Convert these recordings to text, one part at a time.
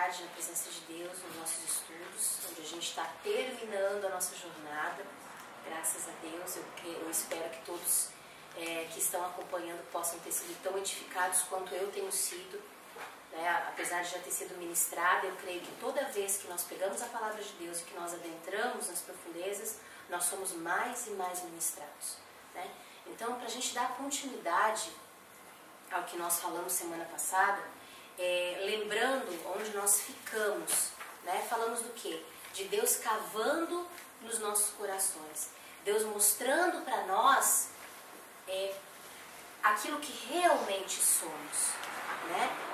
tranquilidade na presença de Deus nos nossos estudos, onde a gente está terminando a nossa jornada. Graças a Deus, eu espero que todos que estão acompanhando possam ter sido tão edificados quanto eu tenho sido. Apesar de já ter sido ministrada, eu creio que toda vez que nós pegamos a palavra de Deus e que nós adentramos nas profundezas, nós somos mais e mais ministrados. Então, para a gente dar continuidade ao que nós falamos semana passada, lembrando onde nós ficamos, falamos do quê? De Deus cavando nos nossos corações, Deus mostrando para nós aquilo que realmente somos.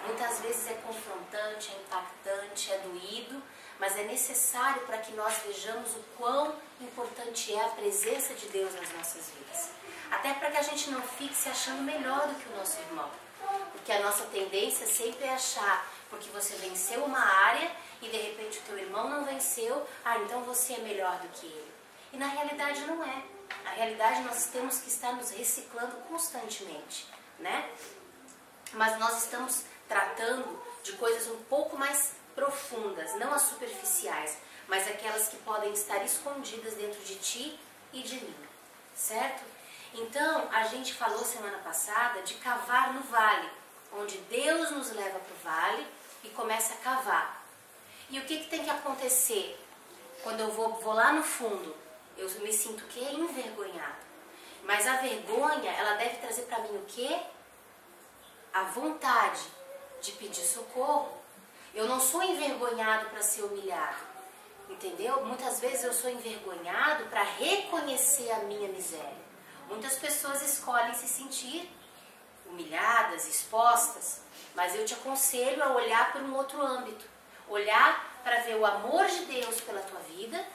Muitas vezes é confrontante, é impactante, é doído, mas é necessário para que nós vejamos o quão importante é a presença de Deus nas nossas vidas. Até para que a gente não fique se achando melhor do que o nosso irmão. Porque a nossa tendência sempre é achar, porque você venceu uma área e de repente o teu irmão não venceu, então você é melhor do que ele. E na realidade não é. Na realidade nós temos que estar nos reciclando constantemente, Mas nós estamos tratando de coisas um pouco mais profundas, não as superficiais, mas aquelas que podem estar escondidas dentro de ti e de mim, certo? Então, a gente falou semana passada de cavar no vale, onde Deus nos leva para o vale e começa a cavar. E o que tem que acontecer? Quando eu vou lá no fundo, eu me sinto o quê? Envergonhado. Mas a vergonha, ela deve trazer para mim o quê? A vontade de pedir socorro. Eu não sou envergonhado para ser humilhado, entendeu? Muitas vezes eu sou envergonhado para reconhecer a minha miséria. Muitas pessoas escolhem se sentir humilhadas, expostas, mas eu te aconselho a olhar por um outro âmbito. Olhar para ver o amor de Deus pela tua vida,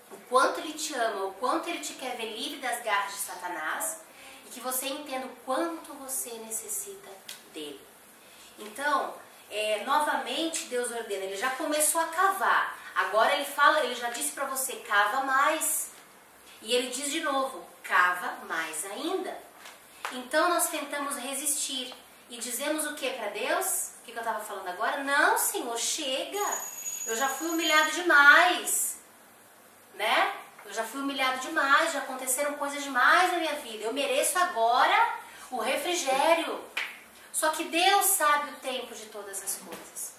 o quanto Ele te ama, o quanto Ele te quer ver livre das garras de Satanás, e que você entenda o quanto você necessita dele. Então, novamente Deus ordena, Ele já começou a cavar, agora Ele fala, Ele já disse para você, cava mais, e Ele diz de novo, cava mais ainda. Então nós tentamos resistir, e dizemos o que para Deus? O que eu estava falando agora? Não, Senhor, chega, eu já fui humilhado demais, Eu já fui humilhado demais, já aconteceram coisas demais na minha vida, eu mereço agora o refrigério. Só que Deus sabe o tempo de todas as coisas,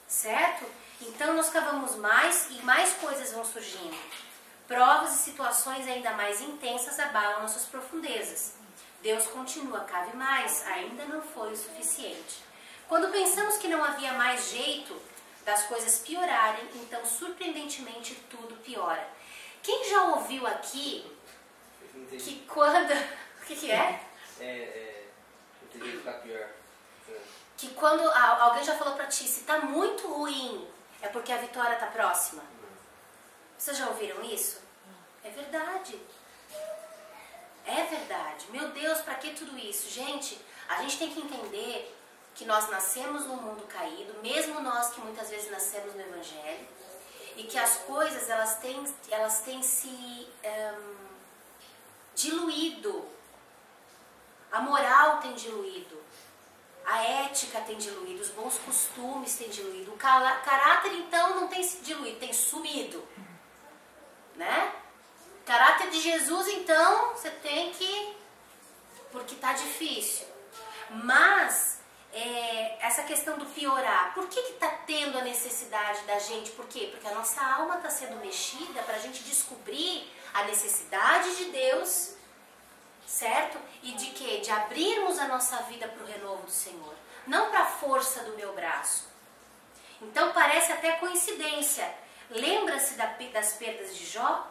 certo? Então nós cavamos mais e mais coisas vão surgindo. Provas e situações ainda mais intensas abalam nossas profundezas. Deus continua, cave mais, ainda não foi o suficiente. Quando pensamos que não havia mais jeito das coisas piorarem, então surpreendentemente tudo piora. Quem já ouviu aqui que quando... O que é? Ficar pior. Que quando alguém já falou pra ti, se tá muito ruim, é porque a vitória tá próxima. Vocês já ouviram isso? É verdade. É verdade. Meu Deus, pra que tudo isso? Gente, a gente tem que entender que nós nascemos num mundo caído, mesmo nós que muitas vezes nascemos no Evangelho, e que as coisas elas têm se diluído. A moral tem diluído, a ética tem diluído, os bons costumes têm diluído, o caráter então não tem se diluído, tem sumido, O caráter de Jesus então você tem que, porque tá difícil. Mas essa questão do piorar, por que tá tendo a necessidade da gente? Por quê? Porque a nossa alma está sendo mexida para a gente descobrir a necessidade de Deus, certo? E de quê? De abrirmos a nossa vida para o renovo do Senhor, não para a força do meu braço. Então parece até coincidência. Lembra-se das perdas de Jó?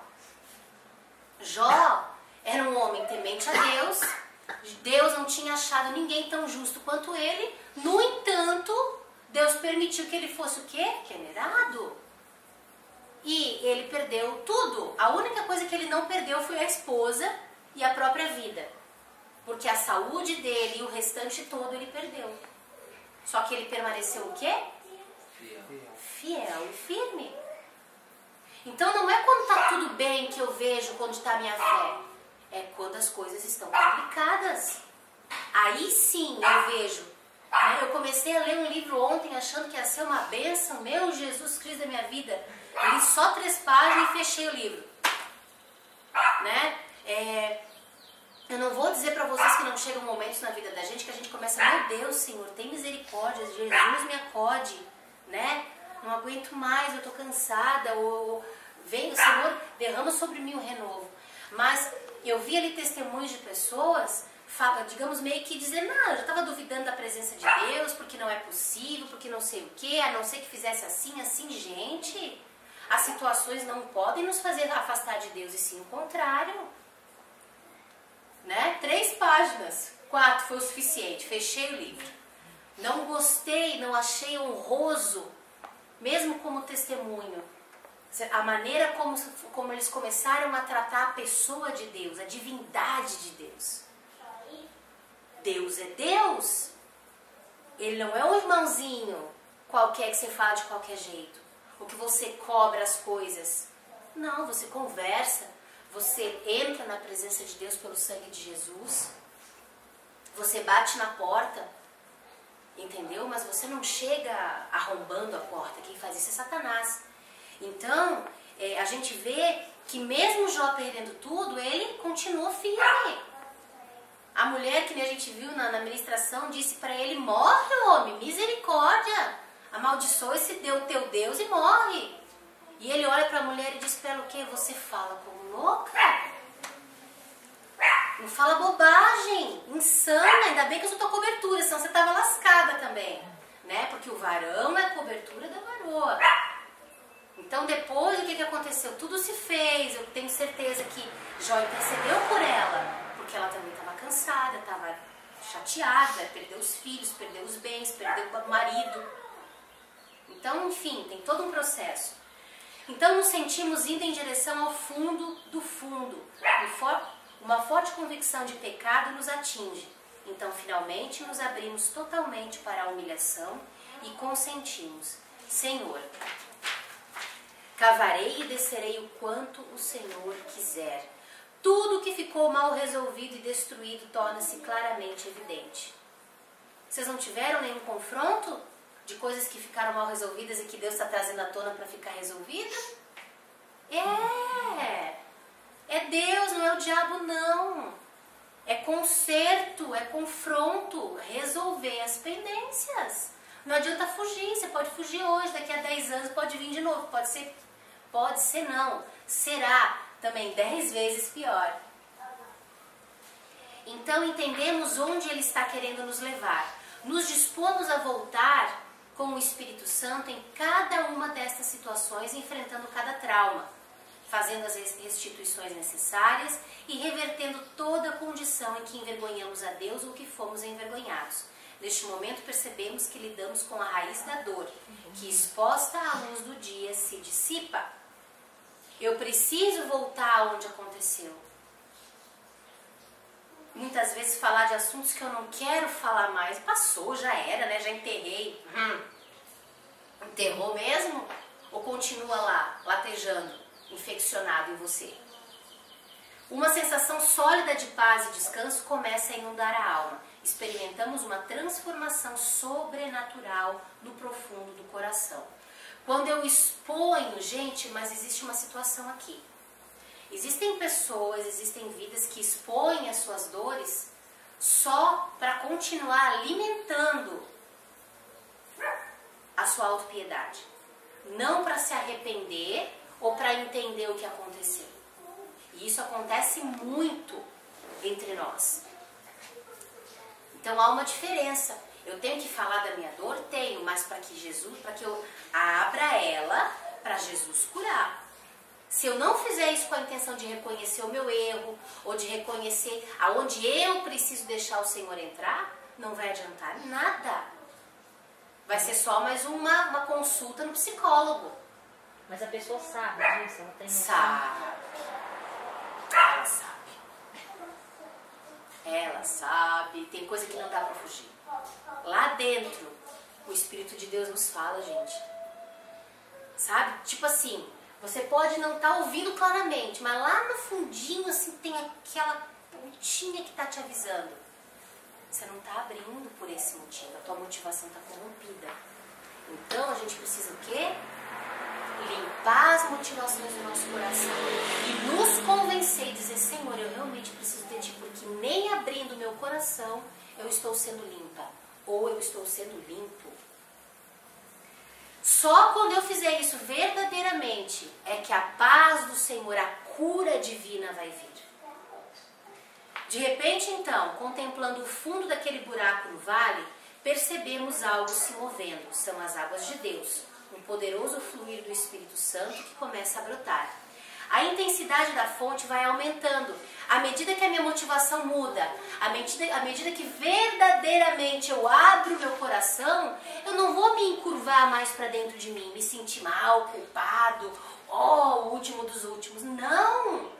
Jó era um homem temente a Deus. Deus não tinha achado ninguém tão justo quanto ele. No entanto, Deus permitiu que ele fosse o quê? Venerado. E ele perdeu tudo. A única coisa que ele não perdeu foi a esposa e a própria vida. Porque a saúde dele e o restante todo ele perdeu. Só que ele permaneceu o quê? Fiel e firme. Então não é quando está tudo bem que eu vejo quando está a minha fé. É quando as coisas estão complicadas. Aí sim eu vejo Eu comecei a ler um livro ontem achando que ia ser uma bênção, meu Jesus Cristo da minha vida. Eu li só 3 páginas e fechei o livro. Né? Eu não vou dizer para vocês que não chegam momentos na vida da gente que a gente começa, meu Deus, Senhor, tem misericórdia, Jesus me acode, né? Não aguento mais, eu tô cansada, ou vem o Senhor, derrama sobre mim o renovo. Mas eu vi ali testemunhos de pessoas, digamos, meio que dizer, não, eu já estava duvidando da presença de Deus, porque não é possível, porque não sei o quê, a não ser que fizesse assim, assim, gente. As situações não podem nos fazer afastar de Deus, e sim o contrário. Né? 3 páginas, 4 foi o suficiente, fechei o livro. Não gostei, não achei honroso, mesmo como testemunho, a maneira como eles começaram a tratar a pessoa de Deus, a divindade de Deus. Deus é Deus. Ele não é um irmãozinho qualquer que você fala de qualquer jeito, ou que você cobra as coisas. Não, você conversa, você entra na presença de Deus pelo sangue de Jesus, você bate na porta, entendeu? Mas você não chega arrombando a porta, quem faz isso é Satanás. Então, a gente vê que mesmo Jó perdendo tudo, ele continuou firme. A mulher, que nem a gente viu na ministração, disse para ele, morre, homem, misericórdia, amaldiçoa esse teu Deus e morre. E ele olha para a mulher e diz para ela o quê? Você fala como louca? Não fala bobagem, insana, ainda bem que eu sou tua cobertura, senão você estava lascada também, né? Porque o varão é a cobertura da varoa. Então depois o que aconteceu? Tudo se fez, eu tenho certeza que Jó intercedeu por ela, porque ela também estava cansada, estava chateada, perdeu os filhos, perdeu os bens, perdeu o marido. Então, enfim, tem todo um processo. Então nos sentimos indo em direção ao fundo do fundo. Uma forte convicção de pecado nos atinge. Então finalmente nos abrimos totalmente para a humilhação e consentimos. Senhor, cavarei e descerei o quanto o Senhor quiser. Tudo que ficou mal resolvido e destruído torna-se claramente evidente. Vocês não tiveram nenhum confronto de coisas que ficaram mal resolvidas e que Deus está trazendo à tona para ficar resolvida? É Deus, não é o diabo não. É conserto, é confronto, resolver as pendências. Não adianta fugir, você pode fugir hoje, daqui a 10 anos pode vir de novo, pode ser não, será também 10 vezes pior. Então entendemos onde Ele está querendo nos levar. Nos dispomos a voltar com o Espírito Santo em cada uma destas situações, enfrentando cada trauma, fazendo as restituições necessárias e revertendo toda a condição em que envergonhamos a Deus ou que fomos envergonhados. Neste momento percebemos que lidamos com a raiz da dor, que exposta à luz do dia se dissipa. Eu preciso voltar aonde aconteceu. Muitas vezes falar de assuntos que eu não quero falar mais, passou, já era, né? Já enterrei. Enterrou mesmo? Ou continua lá, latejando, infeccionado em você? Uma sensação sólida de paz e descanso começa a inundar a alma. Experimentamos uma transformação sobrenatural no profundo do coração. Quando eu exponho, gente, mas existe uma situação aqui. Existem pessoas, existem vidas que expõem as suas dores só para continuar alimentando a sua autopiedade. Não para se arrepender ou para entender o que aconteceu. E isso acontece muito entre nós. Então há uma diferença. Eu tenho que falar da minha dor? Tenho, mas para que eu abra ela para Jesus curar. Se eu não fizer isso com a intenção de reconhecer o meu erro, ou de reconhecer aonde eu preciso deixar o Senhor entrar, não vai adiantar nada. Vai ser só mais uma consulta no psicólogo. Mas a pessoa sabe disso? Ela tem sabe. Ela sabe. Ela sabe. Tem coisa que não dá pra fugir. Lá dentro, o Espírito de Deus nos fala, gente. Sabe? Tipo assim, você pode não estar ouvindo claramente, mas lá no fundinho, assim, tem aquela pontinha que tá te avisando. Você não está abrindo por esse motivo. A tua motivação está corrompida. Então a gente precisa o quê? Limpar as motivações do nosso coração e nos convencer e dizer: Senhor, eu realmente preciso de Ti, porque nem abrindo meu coração eu estou sendo limpa, ou eu estou sendo limpo. Só quando eu fizer isso verdadeiramente é que a paz do Senhor, a cura divina vai vir. De repente, então, contemplando o fundo daquele buraco no vale, percebemos algo se movendo. São as águas de Deus, um poderoso fluir do Espírito Santo que começa a brotar. A intensidade da fonte vai aumentando à medida que a minha motivação muda, à medida que verdadeiramente eu abro meu coração. Eu não vou me encurvar mais para dentro de mim, me sentir mal, culpado, o último dos últimos. Não!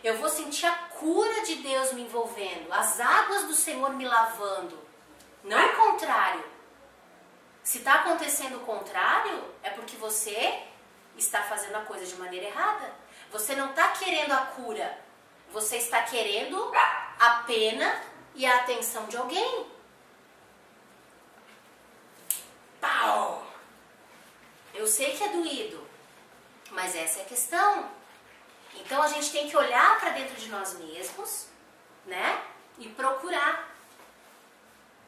Eu vou sentir a cura de Deus me envolvendo, as águas do Senhor me lavando, não o contrário. Se está acontecendo o contrário, é porque você está fazendo a coisa de maneira errada. Você não está querendo a cura, você está querendo a pena e a atenção de alguém. Pau! Eu sei que é doído, mas essa é a questão. Então a gente tem que olhar para dentro de nós mesmos, né? E procurar.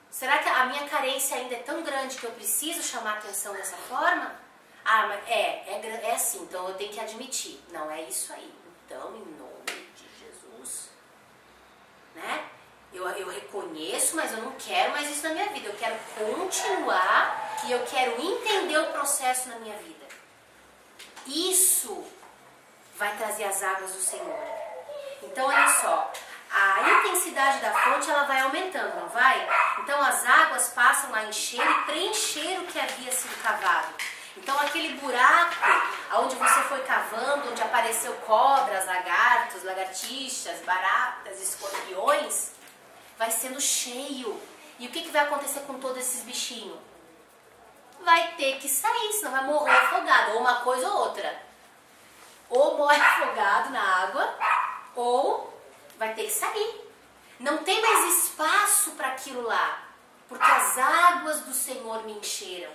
Será que a minha carência ainda é tão grande que eu preciso chamar atenção dessa forma? Mas é assim, então eu tenho que admitir. Não, é isso aí. Então, em nome de Jesus, né? Eu reconheço, mas eu não quero mais isso na minha vida. Eu quero continuar e eu quero entender o processo na minha vida. Isso vai trazer as águas do Senhor. Então, olha só, a intensidade da fonte ela vai aumentando, não vai? Então, as águas passam a encher e preencher o que havia sido cavado. Então, aquele buraco onde você foi cavando, onde apareceu cobras, lagartos, lagartixas, baratas, escorpiões, vai sendo cheio. E o que vai acontecer com todos esses bichinhos? Vai ter que sair, senão vai morrer afogado, ou uma coisa ou outra. Ou morre afogado na água, ou vai ter que sair. Não tem mais espaço para aquilo lá, porque as águas do Senhor me encheram.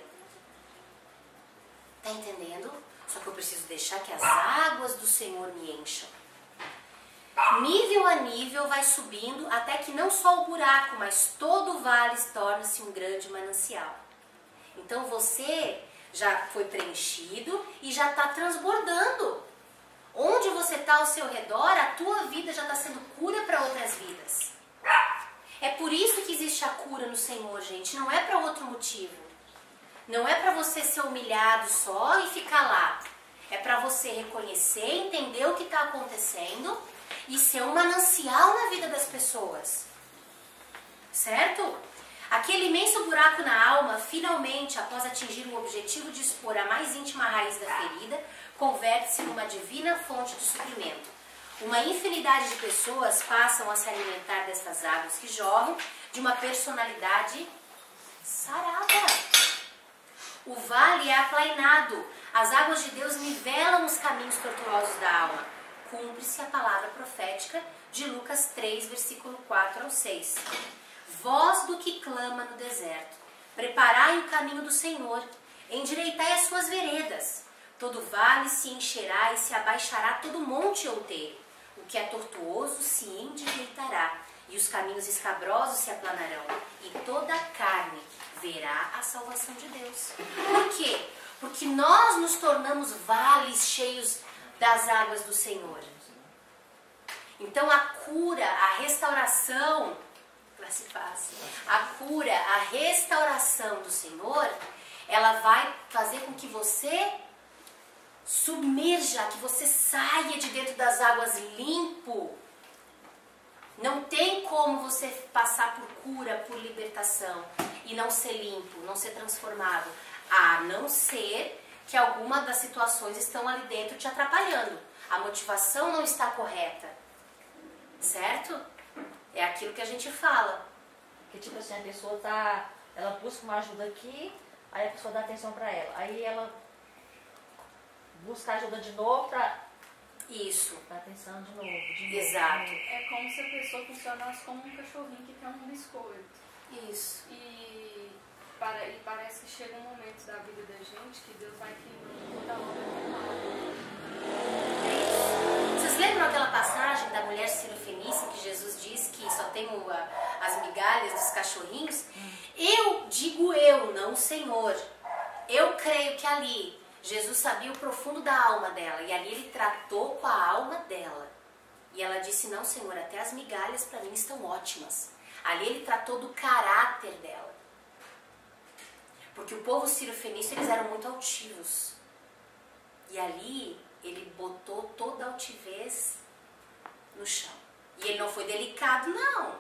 Tá entendendo? Só que eu preciso deixar que as águas do Senhor me encham. Nível a nível vai subindo até que não só o buraco, mas todo o vale torna-se um grande manancial. Então você já foi preenchido e já está transbordando. Onde você está ao seu redor, a tua vida já está sendo cura para outras vidas. É por isso que existe a cura no Senhor, gente. Não é para outro motivo. Não é para você ser humilhado só e ficar lá. É para você reconhecer, entender o que está acontecendo e ser um manancial na vida das pessoas. Certo? Aquele imenso buraco na alma, finalmente, após atingir o objetivo de expor a mais íntima raiz da ferida, converte-se numa divina fonte de suprimento. Uma infinidade de pessoas passam a se alimentar destas águas que jorram de uma personalidade sarada. O vale é aplainado. As águas de Deus nivelam os caminhos tortuosos da alma. Cumpre-se a palavra profética de Lucas 3, versículo 4 ao 6. Voz do que clama no deserto, preparai o caminho do Senhor, endireitai as suas veredas. Todo vale se encherá e se abaixará todo monte outeiro. O que é tortuoso se endireitará, e os caminhos escabrosos se aplanarão, e toda a carne verá a salvação de Deus. Por quê? Porque nós nos tornamos vales cheios das águas do Senhor. Então a cura, a restauração, a cura, a restauração do Senhor, ela vai fazer com que você submerja, que você saia de dentro das águas limpo. Não tem como você passar por cura, por libertação e não ser limpo, não ser transformado, a não ser que alguma das situações estão ali dentro te atrapalhando. A motivação não está correta, certo? É aquilo que a gente fala. Que tipo assim, a pessoa ela busca uma ajuda aqui, aí a pessoa dá atenção para ela. Aí ela busca ajuda de novo para Isso. Dá atenção de novo. Exato. É como se a pessoa funcionasse como um cachorrinho que quer um biscoito. Isso. E parece que chega um momento da vida da gente que Deus vai queimando toda a obra Vocês lembram aquela passagem da mulher cirofenícia que Jesus diz que só tem as migalhas dos cachorrinhos? Eu digo não o Senhor. Eu creio que ali Jesus sabia o profundo da alma dela e ali ele tratou com a alma dela. E ela disse, não Senhor, até as migalhas para mim estão ótimas. Ali ele tratou do caráter dela. Porque o povo cirofenício, eles eram muito altivos. E ali ele botou toda a altivez no chão. E ele não foi delicado, não.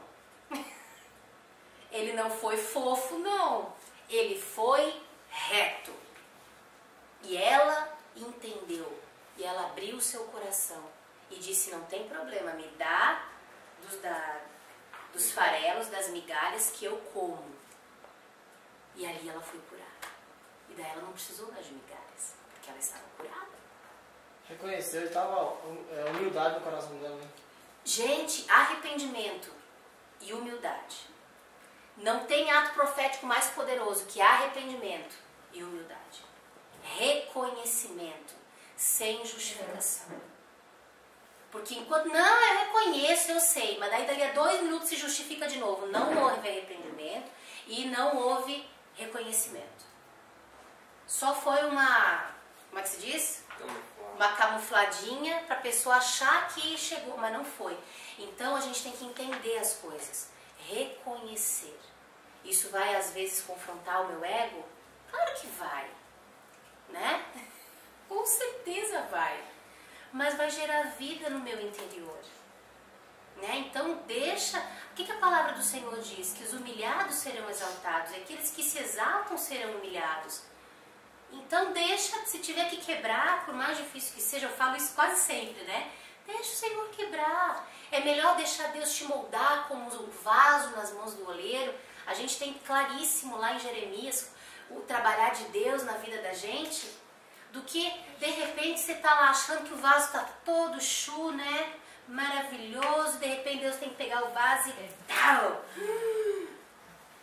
Ele não foi fofo, não. Ele foi reto. E ela entendeu. E ela abriu o seu coração. E disse, não tem problema, me dá dos farelos, das migalhas que eu como. E ali ela foi curada. E daí ela não precisou mais de migalhas. Porque ela estava curada. Reconheceu, estava humildade no coração dela, né? Gente, arrependimento e humildade. Não tem ato profético mais poderoso que arrependimento e humildade. Reconhecimento, sem justificação. Porque enquanto, não, eu reconheço, eu sei, mas daí daqui a 2 minutos se justifica de novo. Não houve arrependimento e não houve reconhecimento. Só foi como é que se diz? Uma camufladinha para a pessoa achar que chegou, mas não foi. Então a gente tem que entender as coisas, reconhecer. Isso vai às vezes confrontar o meu ego? Claro que vai, né? Com certeza vai, mas vai gerar vida no meu interior, né? Então deixa, o que a palavra do Senhor diz? Que os humilhados serão exaltados, e aqueles que se exaltam serão humilhados. Então deixa, se tiver que quebrar, por mais difícil que seja, eu falo isso quase sempre, né? Deixa o Senhor quebrar. É melhor deixar Deus te moldar como um vaso nas mãos do oleiro. A gente tem claríssimo lá em Jeremias o trabalhar de Deus na vida da gente, do que de repente você tá lá achando que o vaso tá todo chu, né? Maravilhoso, de repente Deus tem que pegar o vaso e tal,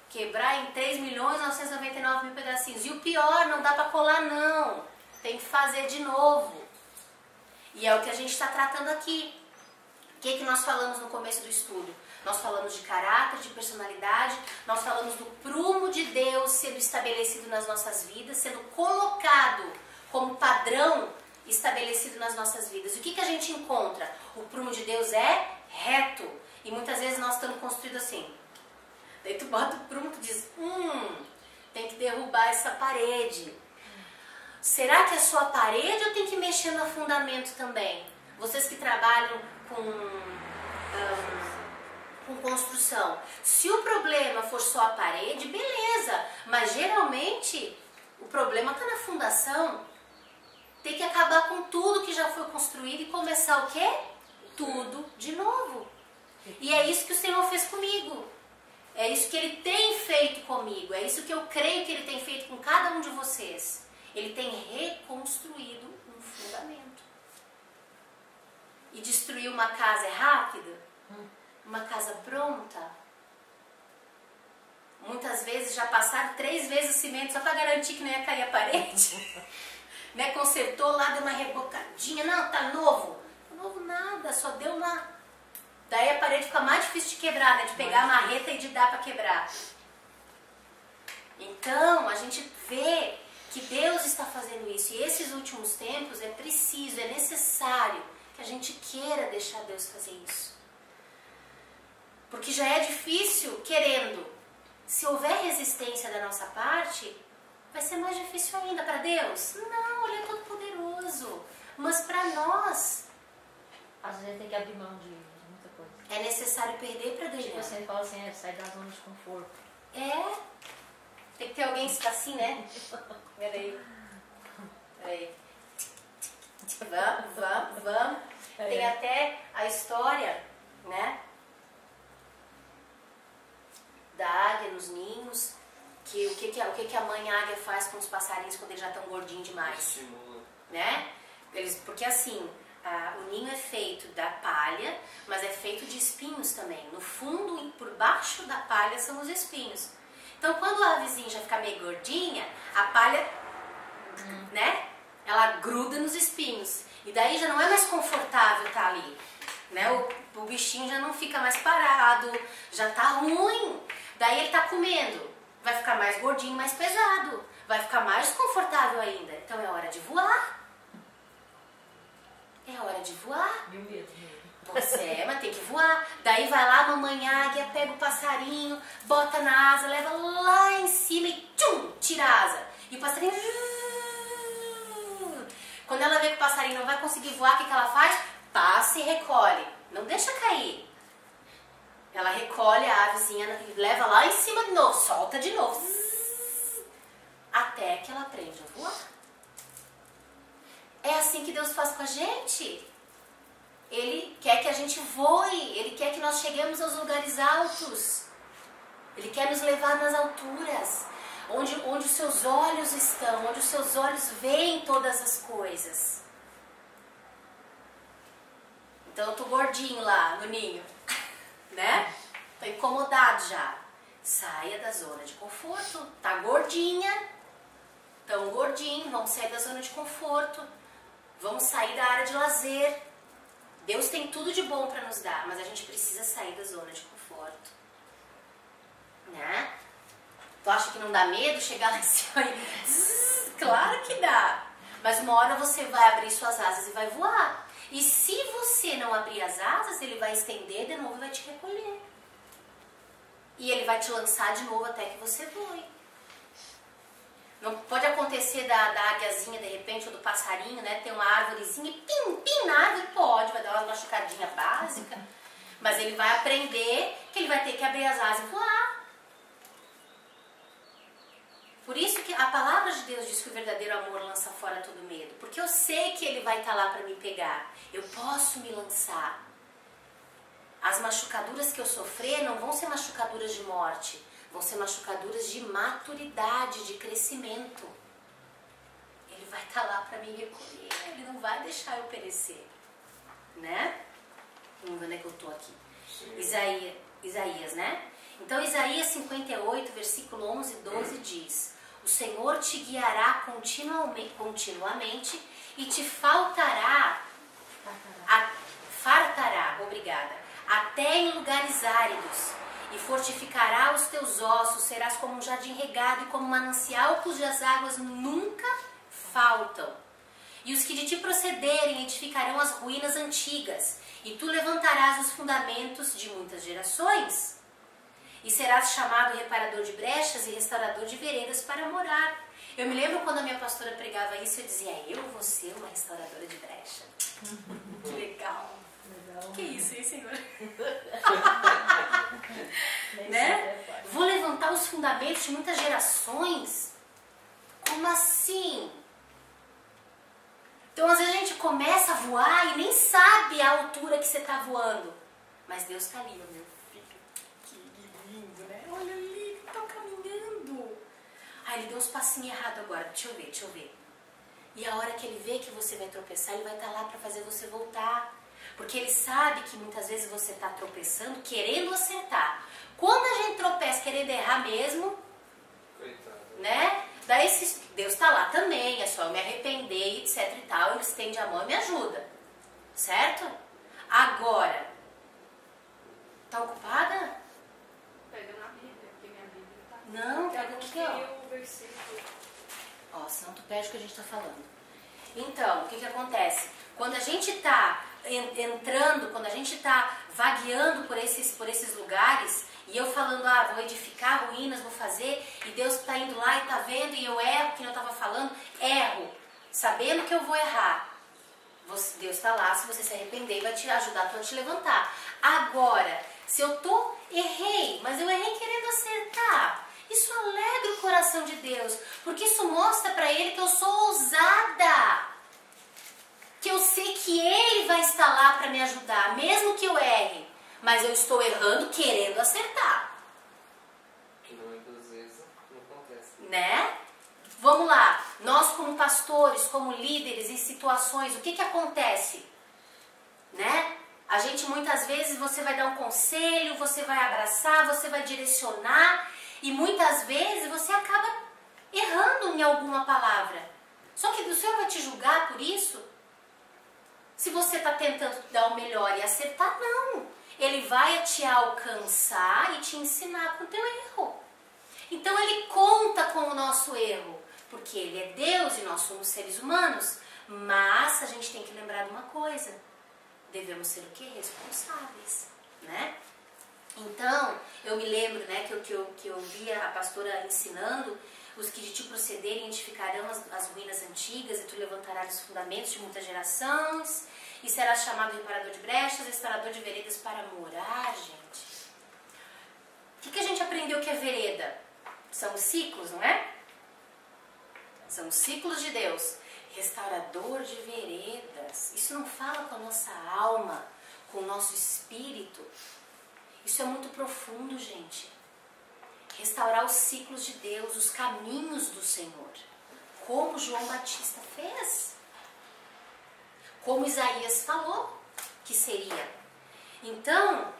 quebrar em 3.999.000 pedacinhos. E o pior, não dá para colar não. Tem que fazer de novo. E é o que a gente está tratando aqui. O que nós falamos no começo do estudo? Nós falamos de caráter, de personalidade, nós falamos do prumo de Deus sendo estabelecido nas nossas vidas, sendo colocado como padrão estabelecido nas nossas vidas. E o que a gente encontra? O prumo de Deus é reto. E muitas vezes nós estamos construídos assim. Daí tu bota o prumo e diz, tem que derrubar essa parede. Será que é só a parede ou tem que mexer no fundamento também? Vocês que trabalham com construção. Se o problema for só a parede, beleza. Mas geralmente o problema está na fundação. Tem que acabar com tudo que já foi construído e começar o quê? Tudo de novo. E é isso que o Senhor fez comigo. É isso que Ele tem feito comigo. É isso que eu creio que Ele tem feito com cada um de vocês. Ele tem reconstruído um fundamento. E destruir uma casa é rápido? Uma casa pronta? Muitas vezes já passaram 3 vezes o cimento só para garantir que não ia cair a parede. Né? Consertou lá, deu uma rebocadinha. Não, tá novo. Não novo nada, só deu uma... Daí a parede fica mais difícil de quebrar, né? De pegar a marreta e de dar para quebrar. Então, a gente vê que Deus está fazendo isso. E esses últimos tempos é preciso, é necessário que a gente queira deixar Deus fazer isso. Porque já é difícil querendo. Se houver resistência da nossa parte, vai ser mais difícil ainda para Deus. Não, Ele é todo poderoso. Mas para nós, às vezes tem que abrir mão de muita coisa. É necessário perder para ganhar. Tipo assim, ele fala assim, sai da zona de conforto. É. Tem que ter alguém que está assim, né? Peraí. Vamos. Tem até a história, né? Da águia nos ninhos. Que o que a mãe águia faz com os passarinhos quando eles já estão gordinhos demais? Estimula. Né? Porque assim, o ninho é feito da palha, mas é feito de espinhos também. No fundo e por baixo da palha são os espinhos. Então quando a avezinha já ficar meio gordinha, a palha, né, ela gruda nos espinhos. E daí já não é mais confortável estar ali, né? O bichinho já não fica mais parado, já tá ruim. Daí ele tá comendo, vai ficar mais gordinho, mais pesado, vai ficar mais desconfortável ainda. Então é hora de voar. É hora de voar. E o medo? Pois é, mas tem que voar. Daí vai lá a mamãe águia, pega o passarinho, bota na asa, leva lá em cima e tchum, tira a asa. E o passarinho... Quando ela vê que o passarinho não vai conseguir voar, o que ela faz? Passa e recolhe. Não deixa cair. Ela recolhe a avezinha e leva lá em cima de novo, solta de novo. Até que ela aprende a voar. É assim que Deus faz com a gente. Ele quer que a gente voe, Ele quer que nós cheguemos aos lugares altos. Ele quer nos levar nas alturas, onde os seus olhos estão, onde os seus olhos veem todas as coisas. Então eu tô gordinho lá no ninho, né? Tô incomodado já. Saia da zona de conforto. Tá gordinha, tão gordinho, vamos sair da zona de conforto. Vamos sair da área de lazer. Deus tem tudo de bom para nos dar, mas a gente precisa sair da zona de conforto. Né? Tu acha que não dá medo chegar lá em cima e... Claro que dá. Mas uma hora você vai abrir suas asas e vai voar. E se você não abrir as asas, ele vai estender de novo e vai te recolher. E ele vai te lançar de novo até que você voe. Não pode acontecer da águiazinha, de repente, ou do passarinho, né? Ter uma árvorezinha e pim na árvore, pode, vai dar uma machucadinha básica. Mas ele vai aprender que ele vai ter que abrir as asas e voar. Por isso que a palavra de Deus diz que o verdadeiro amor lança fora todo medo. Porque eu sei que ele vai estar lá para me pegar. Eu posso me lançar. As machucaduras que eu sofrer não vão ser machucaduras de morte. Vão ser machucaduras de maturidade, de crescimento. Ele vai estar lá para me recolher. Ele não vai deixar eu perecer. Né? Onde é que eu estou aqui? Isaías, né? Então Isaías 58, versículo 11 e 12 diz: o Senhor te guiará continuamente e te fartará, até em lugares áridos. E fortificará os teus ossos, serás como um jardim regado e como um manancial cujas águas nunca faltam. E os que de ti procederem edificarão as ruínas antigas, e tu levantarás os fundamentos de muitas gerações. E serás chamado reparador de brechas e restaurador de veredas para morar. Eu me lembro quando a minha pastora pregava isso, eu dizia, eu vou ser uma restauradora de brecha. Que legal. Que isso, hein, Senhor? Né? Vou levantar os fundamentos de muitas gerações? Como assim? Então, às vezes a gente começa a voar e nem sabe a altura que você está voando. Mas Deus está ali, meu filho. Que lindo, né? Olha ali, está caminhando. Ah, ele deu uns passinhos errados agora. Deixa eu ver. E a hora que ele vê que você vai tropeçar, ele vai estar lá para fazer você voltar. Porque ele sabe que muitas vezes você está tropeçando, querendo acertar. Quando a gente tropeça querendo errar mesmo, coitado, né? Daí Deus está lá também, é só eu me arrepender e etc e tal, ele estende a mão e me ajuda. Certo? Agora, tá ocupada? Pega na Bíblia, porque minha Bíblia tá... Não, pega aqui, ó. O versículo. Ó, senão tu perde o que a gente está falando. Então, o que acontece? Quando a gente está entrando, quando a gente está vagueando por esses lugares, e eu falando, vou edificar ruínas, vou fazer, e Deus está indo lá e está vendo, e eu erro, que eu estava falando, erro, sabendo que eu vou errar. Deus está lá, se você se arrepender, vai te ajudar a te levantar. Agora, se eu errei, mas eu errei querendo acertar, isso alegra o coração de Deus, porque isso mostra para Ele que eu sou ousada. Que eu sei que Ele vai estar lá para me ajudar, mesmo que eu erre. Mas eu estou errando querendo acertar. Que muitas vezes não acontece. Né? Vamos lá. Nós como pastores, como líderes em situações, o que acontece? né? A gente muitas vezes, você vai dar um conselho, você vai abraçar, você vai direcionar e muitas vezes você acaba errando em alguma palavra. Só que o Senhor vai te julgar por isso? Se você está tentando dar o melhor e acertar, não. Ele vai te alcançar e te ensinar com o teu erro. Então Ele conta com o nosso erro, porque Ele é Deus e nós somos seres humanos. Mas a gente tem que lembrar de uma coisa. Devemos ser o quê? Responsáveis, né? Então, eu me lembro, né, que eu via a pastora ensinando: os que de ti procederem edificarão as ruínas antigas, e tu levantarás os fundamentos de muitas gerações, e serás chamado reparador de brechas, restaurador de veredas para morar, gente. O que a gente aprendeu que é vereda? São os ciclos, não é? São os ciclos de Deus. Restaurador de veredas. Isso não fala com a nossa alma, com o nosso espírito. Isso é muito profundo, gente. Restaurar os ciclos de Deus, os caminhos do Senhor. Como João Batista fez. Como Isaías falou que seria. Então,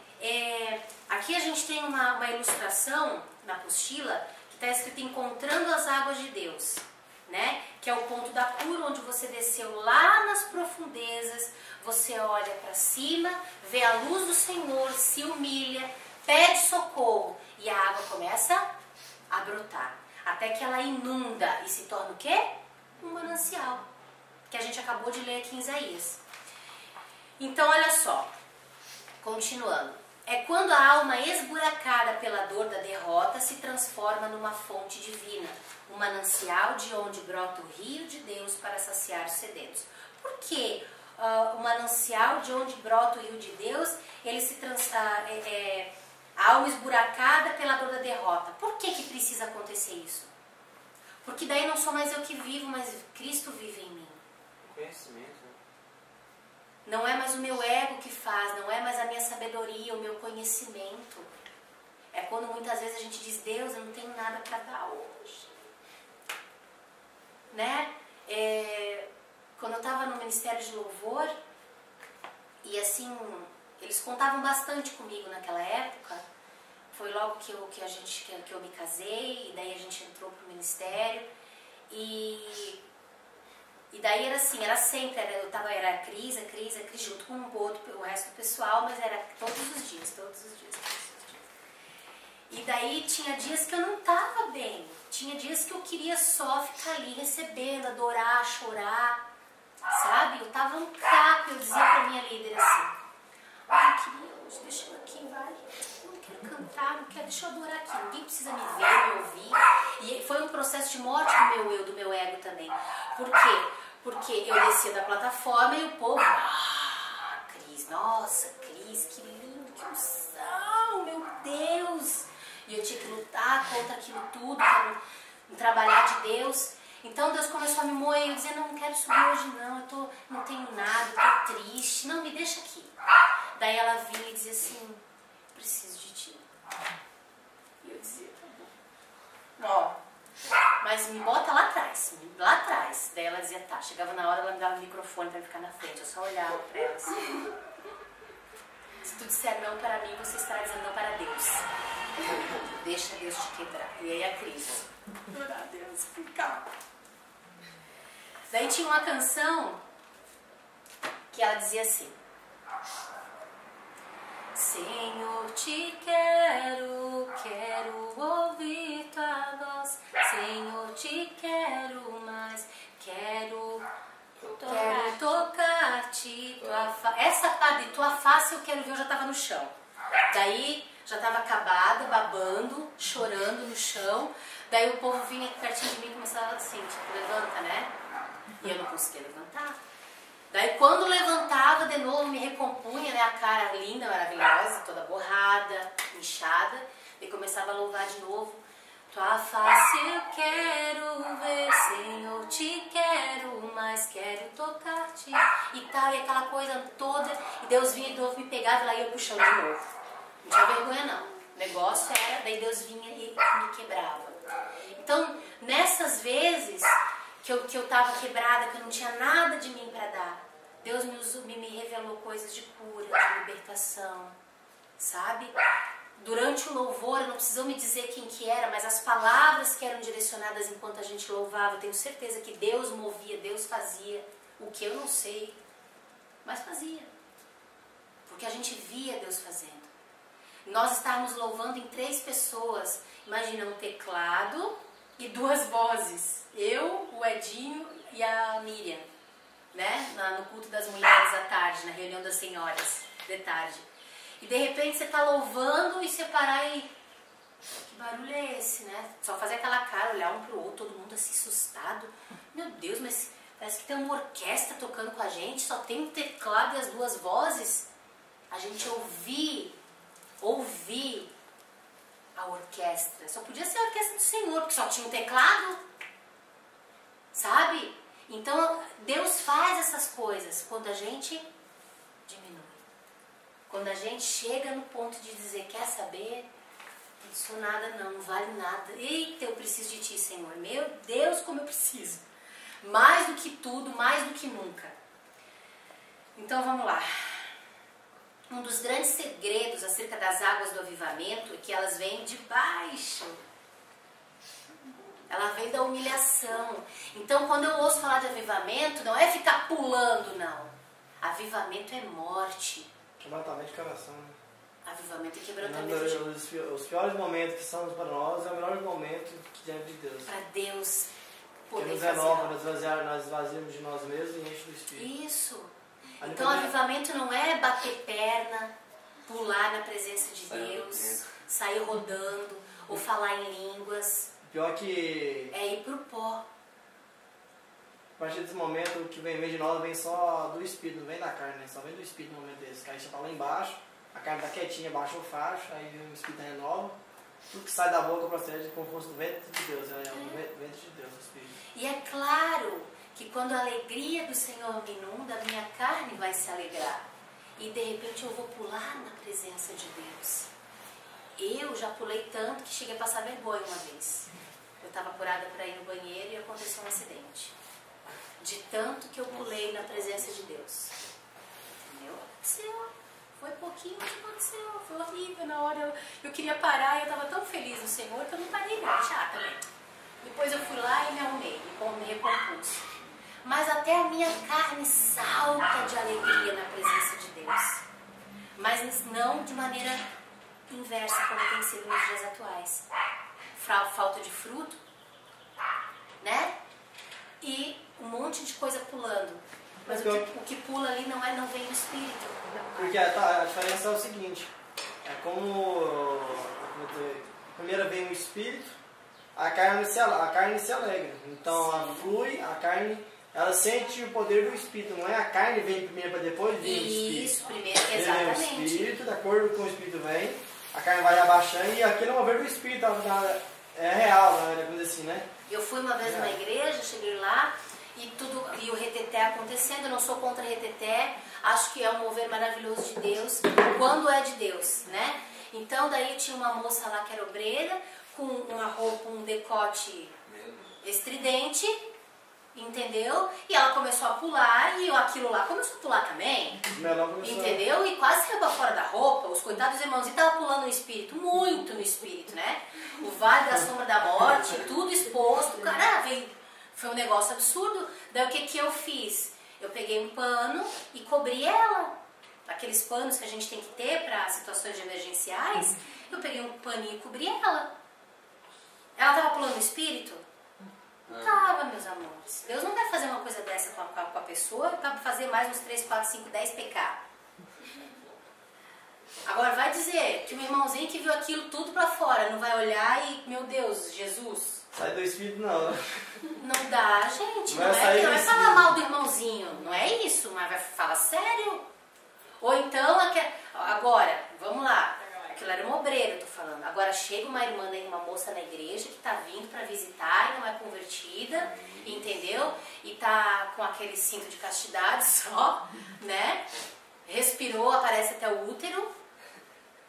aqui a gente tem uma ilustração na apostila que está escrito Encontrando as Águas de Deus, né? Que é o ponto da cura, onde você desceu lá nas profundezas, você olha para cima, vê a luz do Senhor, se humilha, pede socorro e a água começa a brotar, até que ela inunda e se torna o quê? Um manancial, que a gente acabou de ler aqui em Isaías. Então, olha só, continuando. É quando a alma esburacada pela dor da derrota se transforma numa fonte divina, um manancial de onde brota o rio de Deus para saciar os sedentos. Por que o manancial de onde brota o rio de Deus, ele se a alma esburacada pela dor da derrota? Por que precisa acontecer isso? Porque daí não sou mais eu que vivo, mas Cristo vive em mim. Conhecimento, né? Não é mais o meu ego que faz, não é mais a minha sabedoria, o meu conhecimento. É quando muitas vezes a gente diz: Deus, eu não tenho nada para dar hoje. Né? Quando eu estava no Ministério de Louvor, e assim, eles contavam bastante comigo naquela época. Foi logo que eu me casei, e daí a gente entrou pro ministério. E daí era assim, era sempre, era a Cris, junto com o resto do pessoal, mas era todos os dias. E daí tinha dias que eu não estava bem, tinha dias que eu queria só ficar ali recebendo, adorar, chorar, sabe? Eu estava um caco, eu dizia pra minha líder assim: ai, queridos, deixa eu aqui, vai, eu não quero cantar, não quero, deixa eu adorar aqui, ninguém precisa me ver, me ouvir. E foi um processo de morte do meu ego também. Por quê? Porque eu descia da plataforma e o povo: Cris, nossa, Cris, que lindo, que unção, meu Deus! E eu tinha que lutar contra aquilo tudo, para trabalhar de Deus. Então Deus começou a me moer, eu dizia: não quero subir hoje não, não tenho nada, eu tô triste, não, me deixa aqui. Daí ela vinha e dizia assim: preciso de ti. E eu dizia: tá bom. Ó, mas me bota lá atrás. Daí ela dizia: tá. Chegava na hora, ela me dava o microfone pra ficar na frente. Eu só olhava pra ela assim: se tu disser não para mim, você estará dizendo não para Deus. Deixa Deus te quebrar. E aí a Cris: orar a Deus, ficar. Daí tinha uma canção que ela dizia assim: Senhor, te quero, quero ouvir tua voz. Senhor, te quero mais, quero tocar-te. Essa parte de tua face eu quero ver, eu já estava no chão. Daí já estava acabada, babando, chorando no chão. Daí o povo vinha pertinho de mim e começava assim, tipo, levanta, né? E eu não conseguia levantar. Daí quando levantava de novo, me recompunha, né? A cara linda, maravilhosa, toda borrada, inchada. E começava a louvar de novo. Tua face eu quero ver, Senhor, te quero, mas quero tocar-te. E tal, e aquela coisa toda. E Deus vinha de novo, me pegava e lá ia pro chão de novo. Não tinha vergonha não. O negócio era, daí Deus vinha e me quebrava. Então, nessas vezes que eu tava quebrada, que eu não tinha nada de mim para dar, Deus me revelou coisas de cura, de libertação, sabe? Durante o louvor, não precisam me dizer quem que era, mas as palavras que eram direcionadas enquanto a gente louvava, eu tenho certeza que Deus movia, Deus fazia, o que eu não sei, mas fazia. Porque a gente via Deus fazendo. Nós estávamos louvando em 3 pessoas, imagina um teclado e 2 vozes, eu, o Edinho e a Miriam, né? No culto das mulheres à tarde, na reunião das senhoras, de tarde. E de repente você está louvando e você parar e... Que barulho é esse, né? Só fazer aquela cara, olhar um pro outro, todo mundo assim assustado. Meu Deus, mas parece que tem uma orquestra tocando com a gente, só tem um teclado e as 2 vozes. A gente ouvir a orquestra. Só podia ser a orquestra do Senhor, porque só tinha um teclado. Sabe? Então, Deus faz essas coisas quando a gente diminui. Quando a gente chega no ponto de dizer, quer saber? Não sou nada não vale nada. Eita, eu preciso de Ti, Senhor. Meu Deus, como eu preciso. Mais do que tudo, mais do que nunca. Então, vamos lá. Um dos grandes segredos acerca das águas do avivamento é que elas vêm de baixo. Ela vem da humilhação. Então, quando eu ouço falar de avivamento, não é ficar pulando, não. Avivamento é morte. Quebrantamento de coração, né? Avivamento é quebrantamento de coração. Os piores momentos que são para nós é o melhor momento que diante de Deus. Para Deus poder que nos fazer renova, algo. nós esvaziamos de nós mesmos e enche do Espírito. Isso. Então, avivamento não é bater perna, pular na presença de Deus, sair rodando, ou falar em línguas. Pior que... É ir pro pó. A partir desse momento, o que vem de nós vem só do Espírito, não vem da carne, né? Só vem do Espírito no momento desse. Aí você tá lá embaixo, a carne tá quietinha, baixa o facho, aí o Espírito renova. Tudo que sai da boca procede como se fosse do ventre de Deus, é o ventre de Deus, o Espírito. E é claro que quando a alegria do Senhor me inunda, a minha carne vai se alegrar. E de repente eu vou pular na presença de Deus. Eu já pulei tanto que cheguei a passar vergonha uma vez. Eu estava apurada para ir no banheiro e aconteceu um acidente. De tanto que eu pulei na presença de Deus. Entendeu? Aconteceu. Foi pouquinho que aconteceu. Foi horrível na hora. Eu queria parar e eu estava tão feliz no Senhor que eu não parei não. Já também. Depois eu fui lá e me arrumei. Me recompus. Mas até a minha carne salta de alegria na presença de Deus. Mas não de maneira inversa, como tem sido nos dias atuais. Falta de fruto, né? E um monte de coisa pulando. Mas o que pula ali não vem do Espírito. Porque a diferença é o seguinte, é como primeiro vem o Espírito, a carne se alegra. Então a carne, ela sente o poder do Espírito, não é a carne vem primeiro para depois vir o Espírito. Isso, primeiro, exatamente. Vem o Espírito, de acordo com o Espírito vem, a carne vai abaixando e aquele mover do Espírito é real, né? Coisa assim, né? Eu fui uma vez numa igreja, cheguei lá e o reteté acontecendo. Eu não sou contra reteté, acho que é um mover maravilhoso de Deus, quando é de Deus, né? Então daí tinha uma moça lá que era obreira, com uma roupa, um decote estridente, entendeu? E ela começou a pular e aquilo lá começou a pular também, entendeu? E quase saiu pra fora da roupa. Os coitados irmãozinhos estavam pulando no espírito, muito no espírito, né? O vale da sombra da morte, tudo exposto. Cara, foi um negócio absurdo. Daí o que eu fiz? Eu peguei um pano e cobri ela. Aqueles panos que a gente tem que ter para situações emergenciais. Eu peguei um paninho e cobri ela. Ela estava pulando no espírito? Não tava, meus amores. Deus não vai fazer uma coisa dessa com a pessoa para fazer mais uns 3, 4, 5, 10 pecar. Agora vai dizer que o irmãozinho que viu aquilo tudo para fora não vai olhar e, meu Deus, Jesus. Sai do espírito não. Não dá, gente. Não é falar mal do irmãozinho. Não é isso, mas vai falar sério. Ou então, agora, vamos lá. Aquilo era uma obreira, eu tô falando. Agora chega uma irmã, uma moça na igreja que tá vindo para visitar e não é convertida, entendeu? E tá com aquele cinto de castidade só, né? Respirou, aparece até o útero,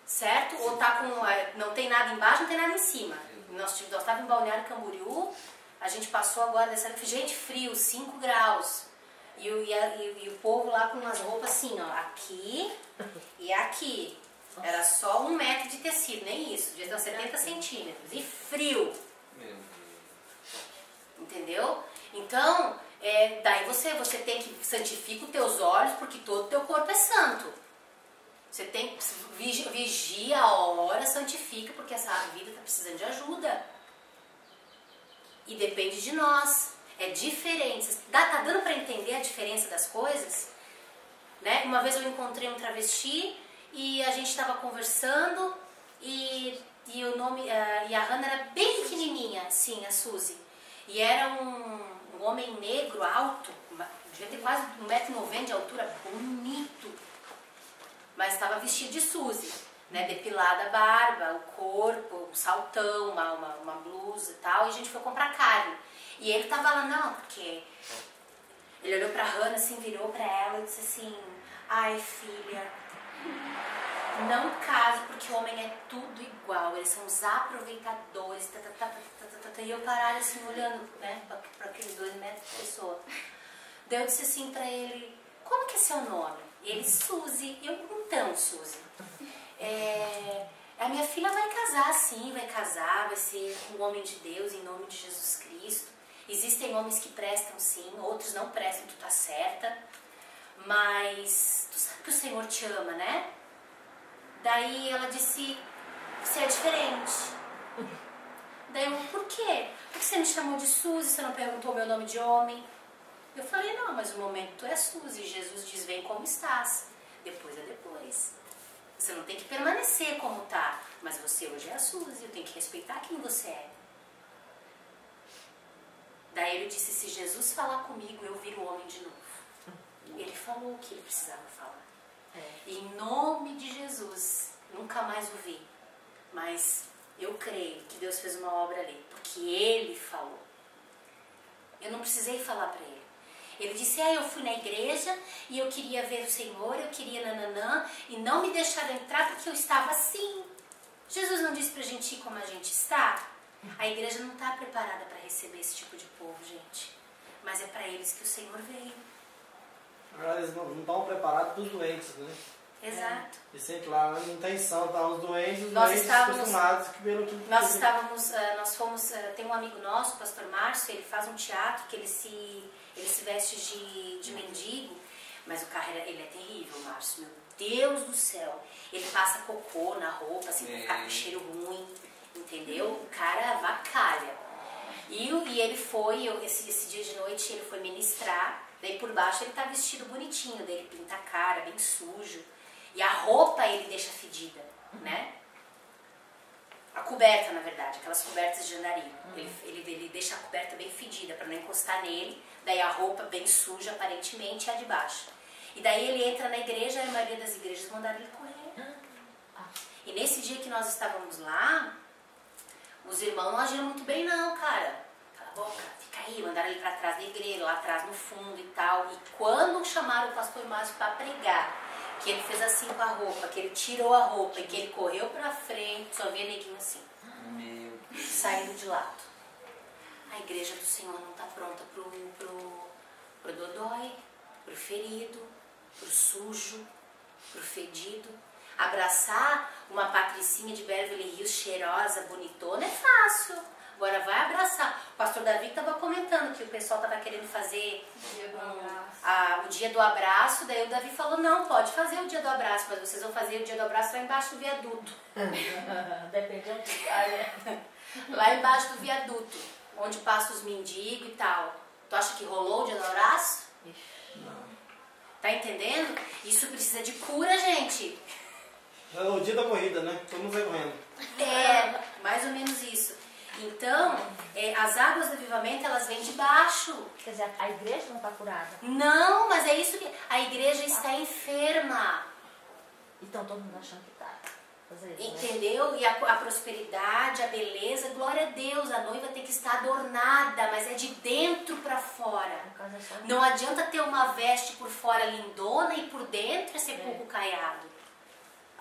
certo? Ou tá com... não tem nada embaixo, não tem nada em cima. Nós estávamos em Balneário Camboriú, a gente passou agora dessa... Gente, frio, 5 graus. E o povo lá com umas roupas assim, ó, aqui e aqui. Era só 1 metro de tecido, nem isso, devia ter uns 70 centímetros. E frio. Meu Deus. Entendeu? Então, daí você tem que santificar os teus olhos, porque todo o teu corpo é santo. Você tem que vigia a hora, santifica, porque essa vida está precisando de ajuda. E depende de nós. É diferente. Tá dando para entender a diferença das coisas? Né? Uma vez eu encontrei um travesti e a gente estava conversando e o nome e a Hannah era bem pequenininha, sim, a Suzy. E era um homem negro, alto, devia ter quase 1,90 m de altura, bonito. Mas estava vestido de Suzy, né? Depilada a barba, o corpo, um saltão, uma blusa e tal. E a gente foi comprar carne. E ele tava lá, não, porque... Ele olhou pra Hannah, assim, virou pra ela e disse assim: ai, filha, não case, porque o homem é tudo igual. Eles são os aproveitadores. E eu parada assim, olhando, né, pra aqueles 2 metros de pessoa. Daí eu disse assim pra ele: como que é seu nome? E ele: Suzy. Eu: então, Suzy, a minha filha vai casar, sim, vai ser um homem de Deus, em nome de Jesus Cristo. Existem homens que prestam, sim, outros não prestam, tu tá certa, mas tu sabe que o Senhor te ama, né? Daí ela disse: você é diferente. Daí eu: por quê? Por que você me chamou de Suzy, você não perguntou meu nome de homem? Eu falei: não, mas o momento tu é Suzy, Jesus diz: vem como estás, depois é depois. Você não tem que permanecer como tá, mas você hoje é a Suzy, eu tenho que respeitar quem você é. Daí ele disse: se Jesus falar comigo, eu viro homem de novo. Ele falou o que ele precisava falar. E em nome de Jesus, nunca mais o vi. Mas eu creio que Deus fez uma obra ali, porque ele falou. Eu não precisei falar para ele. Ele disse: eu fui na igreja e eu queria ver o Senhor, eu queria nananã, e não me deixaram entrar porque eu estava assim. Jesus não disse pra gente ir como a gente está? A igreja não está preparada para receber esse tipo de povo, gente. Mas é para eles que o Senhor veio. Agora eles não estão preparados para os doentes, né? Exato. E sempre lá, não tem são, tá os doentes Acostumados pelo que... Nós fomos, tem um amigo nosso, o pastor Márcio, ele faz um teatro que ele se veste de mendigo, mas o cara, ele é terrível, Márcio, meu Deus do céu. Ele passa cocô na roupa, assim, pra ficar com cheiro ruim, entendeu? O cara avacalha. E ele foi, esse dia de noite, ele foi ministrar, daí por baixo ele tá vestido bonitinho, daí ele pinta a cara, bem sujo. E a roupa ele deixa fedida, né? A coberta, na verdade, aquelas cobertas de andarilho. Ele deixa a coberta bem fedida para não encostar nele. Daí a roupa bem suja, aparentemente, é a de baixo. E daí ele entra na igreja e a maioria das igrejas mandaram ele correr. E nesse dia que nós estávamos lá, os irmãos não agiram muito bem não, cara. Cala a boca, fica aí. Mandaram ele para trás da igreja, lá atrás no fundo e tal. E quando chamaram o pastor Márcio para pregar, que ele fez assim com a roupa, que ele tirou a roupa e que ele correu pra frente, só via neguinho assim, saindo de lado. A igreja do Senhor não está pronta pro dodói, pro ferido, pro sujo, pro fedido. Abraçar uma patricinha de Beverly Hills cheirosa, bonitona, é fácil. Agora vai abraçar. O pastor Davi estava comentando que o pessoal estava querendo fazer o dia do abraço. Daí o Davi falou: não, pode fazer o dia do abraço, mas vocês vão fazer o dia do abraço lá embaixo do viaduto. Depende de onde está, né? Lá embaixo do viaduto, onde passa os mendigos e tal. Tu acha que rolou o dia do abraço? Não. Tá entendendo? Isso precisa de cura, gente. É o dia da corrida, né? Todo mundo vai correndo. É, mais ou menos isso. Então, as águas do avivamento, elas vêm de baixo. Quer dizer, a igreja não está curada. Não, mas é isso que... A igreja está enferma. Então todo mundo achando que está. Entendeu? E a prosperidade, a beleza, glória a Deus. A noiva tem que estar adornada, mas é de dentro para fora. Não adianta ter uma veste por fora lindona e por dentro é sepulcro caiado.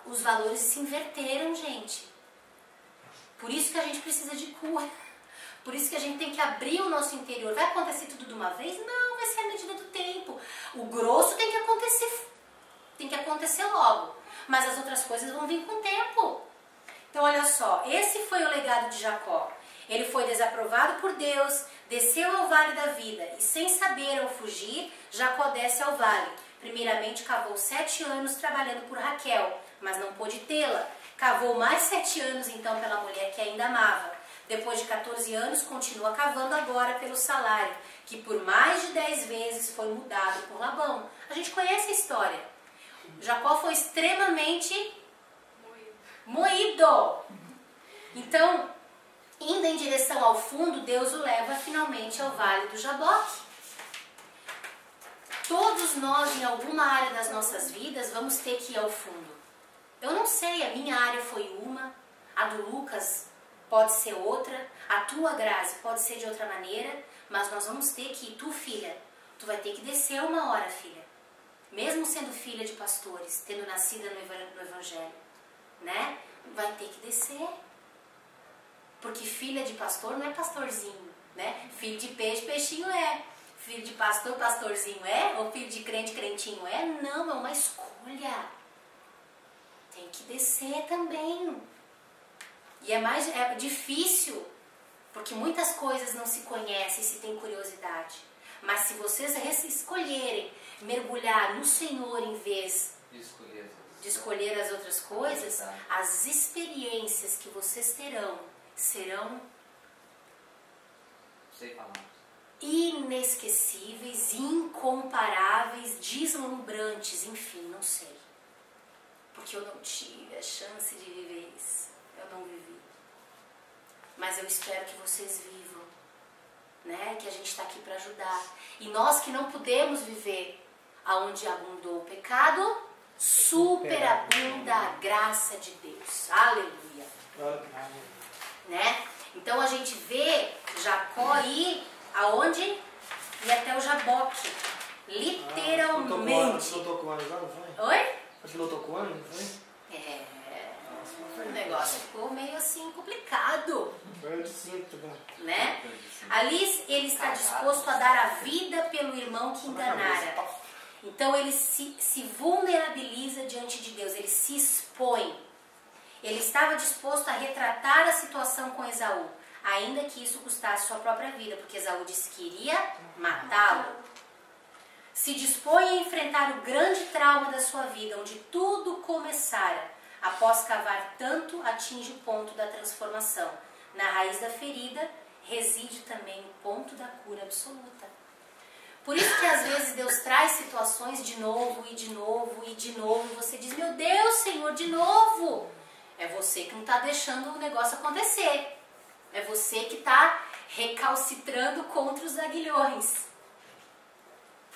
Os valores se inverteram, gente. Por isso que a gente precisa de cura. Por isso que a gente tem que abrir o nosso interior. Vai acontecer tudo de uma vez? Não, vai ser à medida do tempo. O grosso tem que acontecer logo, mas as outras coisas vão vir com o tempo. Então olha só, esse foi o legado de Jacó. Ele foi desaprovado por Deus, desceu ao vale da vida e sem saber ao fugir, Jacó desce ao vale. Primeiramente cavou 7 anos trabalhando por Raquel, mas não pôde tê-la. Cavou mais 7 anos então pela mulher que ainda amava. Depois de 14 anos continua cavando agora pelo salário, que por mais de 10 vezes foi mudado por Labão. A gente conhece a história. Jacó foi extremamente moído. Então, indo em direção ao fundo, Deus o leva finalmente ao vale do Jaboque. Todos nós, em alguma área das nossas vidas, vamos ter que ir ao fundo. Eu não sei, a minha área foi uma, a do Lucas pode ser outra, a tua, Grazi, pode ser de outra maneira, mas nós vamos ter que ir. Tu, filha, tu vai ter que descer uma hora, filha. Mesmo sendo filha de pastores, tendo nascido no Evangelho, né? Vai ter que descer. Porque filha de pastor não é pastorzinho, né? Filho de peixe, peixinho é. Filho de pastor, pastorzinho é? Ou filho de crente, crentinho é? Não, é uma escolha. Tem que descer também. E é difícil, porque muitas coisas não se conhecem se tem curiosidade. Mas se vocês escolherem mergulhar no Senhor em vez de escolher as outras coisas, as experiências que vocês terão serão inesquecíveis, incomparáveis, deslumbrantes, enfim, não sei. Porque eu não tive a chance de viver isso. Eu não vivi. Mas eu espero que vocês vivam, né? Que a gente está aqui para ajudar. E nós que não podemos viver aonde abundou o pecado, superabunda a graça de Deus. Aleluia. Né? Então a gente vê Jacó ir aonde? Ir até o Jaboque. Literalmente. Lutou com anos, não foi? Oi? Acho que lutou com anos, não foi? O negócio ficou meio assim complicado. Eu sinto, né? Ali ele está disposto a dar a vida pelo irmão que enganara. Então ele se vulnerabiliza diante de Deus, ele se expõe. Ele estava disposto a retratar a situação com Esaú, ainda que isso custasse sua própria vida, porque Esaú disse que iria matá-lo. Se dispõe a enfrentar o grande trauma da sua vida, onde tudo começara. Após cavar tanto, atinge o ponto da transformação. Na raiz da ferida reside também o ponto da cura absoluta. Por isso que às vezes Deus traz situações de novo e de novo e de novo, e você diz, meu Deus, Senhor, de novo. É você que não está deixando o negócio acontecer. É você que está recalcitrando contra os aguilhões.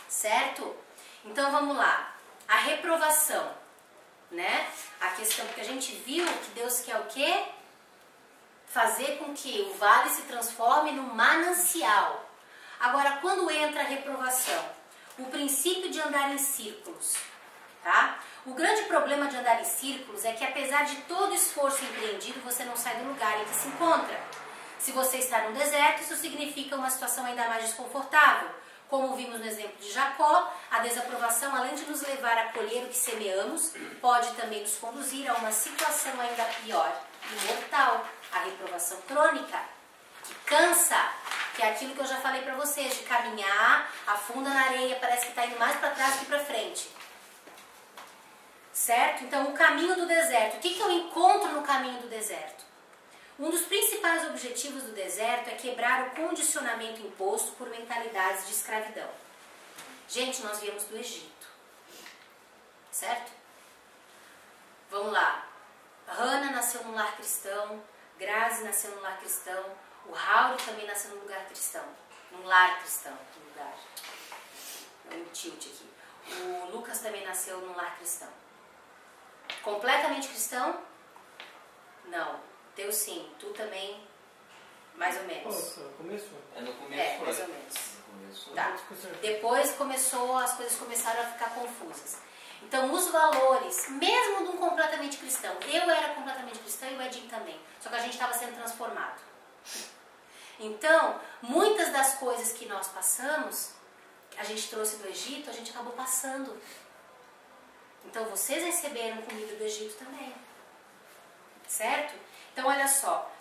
Certo? Então vamos lá. A reprovação, né? A questão que a gente viu que Deus quer o quê? Fazer com que o vale se transforme num manancial. Agora, quando entra a reprovação? O princípio de andar em círculos, tá? O grande problema de andar em círculos é que apesar de todo o esforço empreendido, você não sai do lugar em que se encontra. Se você está no deserto, isso significa uma situação ainda mais desconfortável. Como vimos no exemplo de Jacó, a desaprovação, além de nos levar a colher o que semeamos, pode também nos conduzir a uma situação ainda pior e mortal, a reprovação crônica, que cansa, que é aquilo que eu já falei para vocês, de caminhar, afunda na areia, parece que está indo mais para trás que para frente. Certo? Então, o caminho do deserto. O que eu encontro no caminho do deserto? Um dos principais objetivos do deserto é quebrar o condicionamento imposto por mentalidades de escravidão. Gente, nós viemos do Egito. Certo? Vamos lá. Hannah nasceu num lar cristão, Grazi nasceu num lar cristão, o Raul também nasceu num lugar cristão. Num lar cristão. Num lugar. Um tilt aqui. O Lucas também nasceu num lar cristão. Completamente cristão? Não. Teu sim. Tu também, mais ou menos. Começou. No começo foi. Mais ou menos. No começo. Tá. Depois as coisas começaram a ficar confusas. Então, os valores, mesmo de um completamente cristão, eu era completamente cristã e o Edinho também, só que a gente estava sendo transformado. Então, muitas das coisas que nós passamos, a gente trouxe do Egito, a gente acabou passando. Então vocês receberam comida do Egito também. Certo? Então olha só,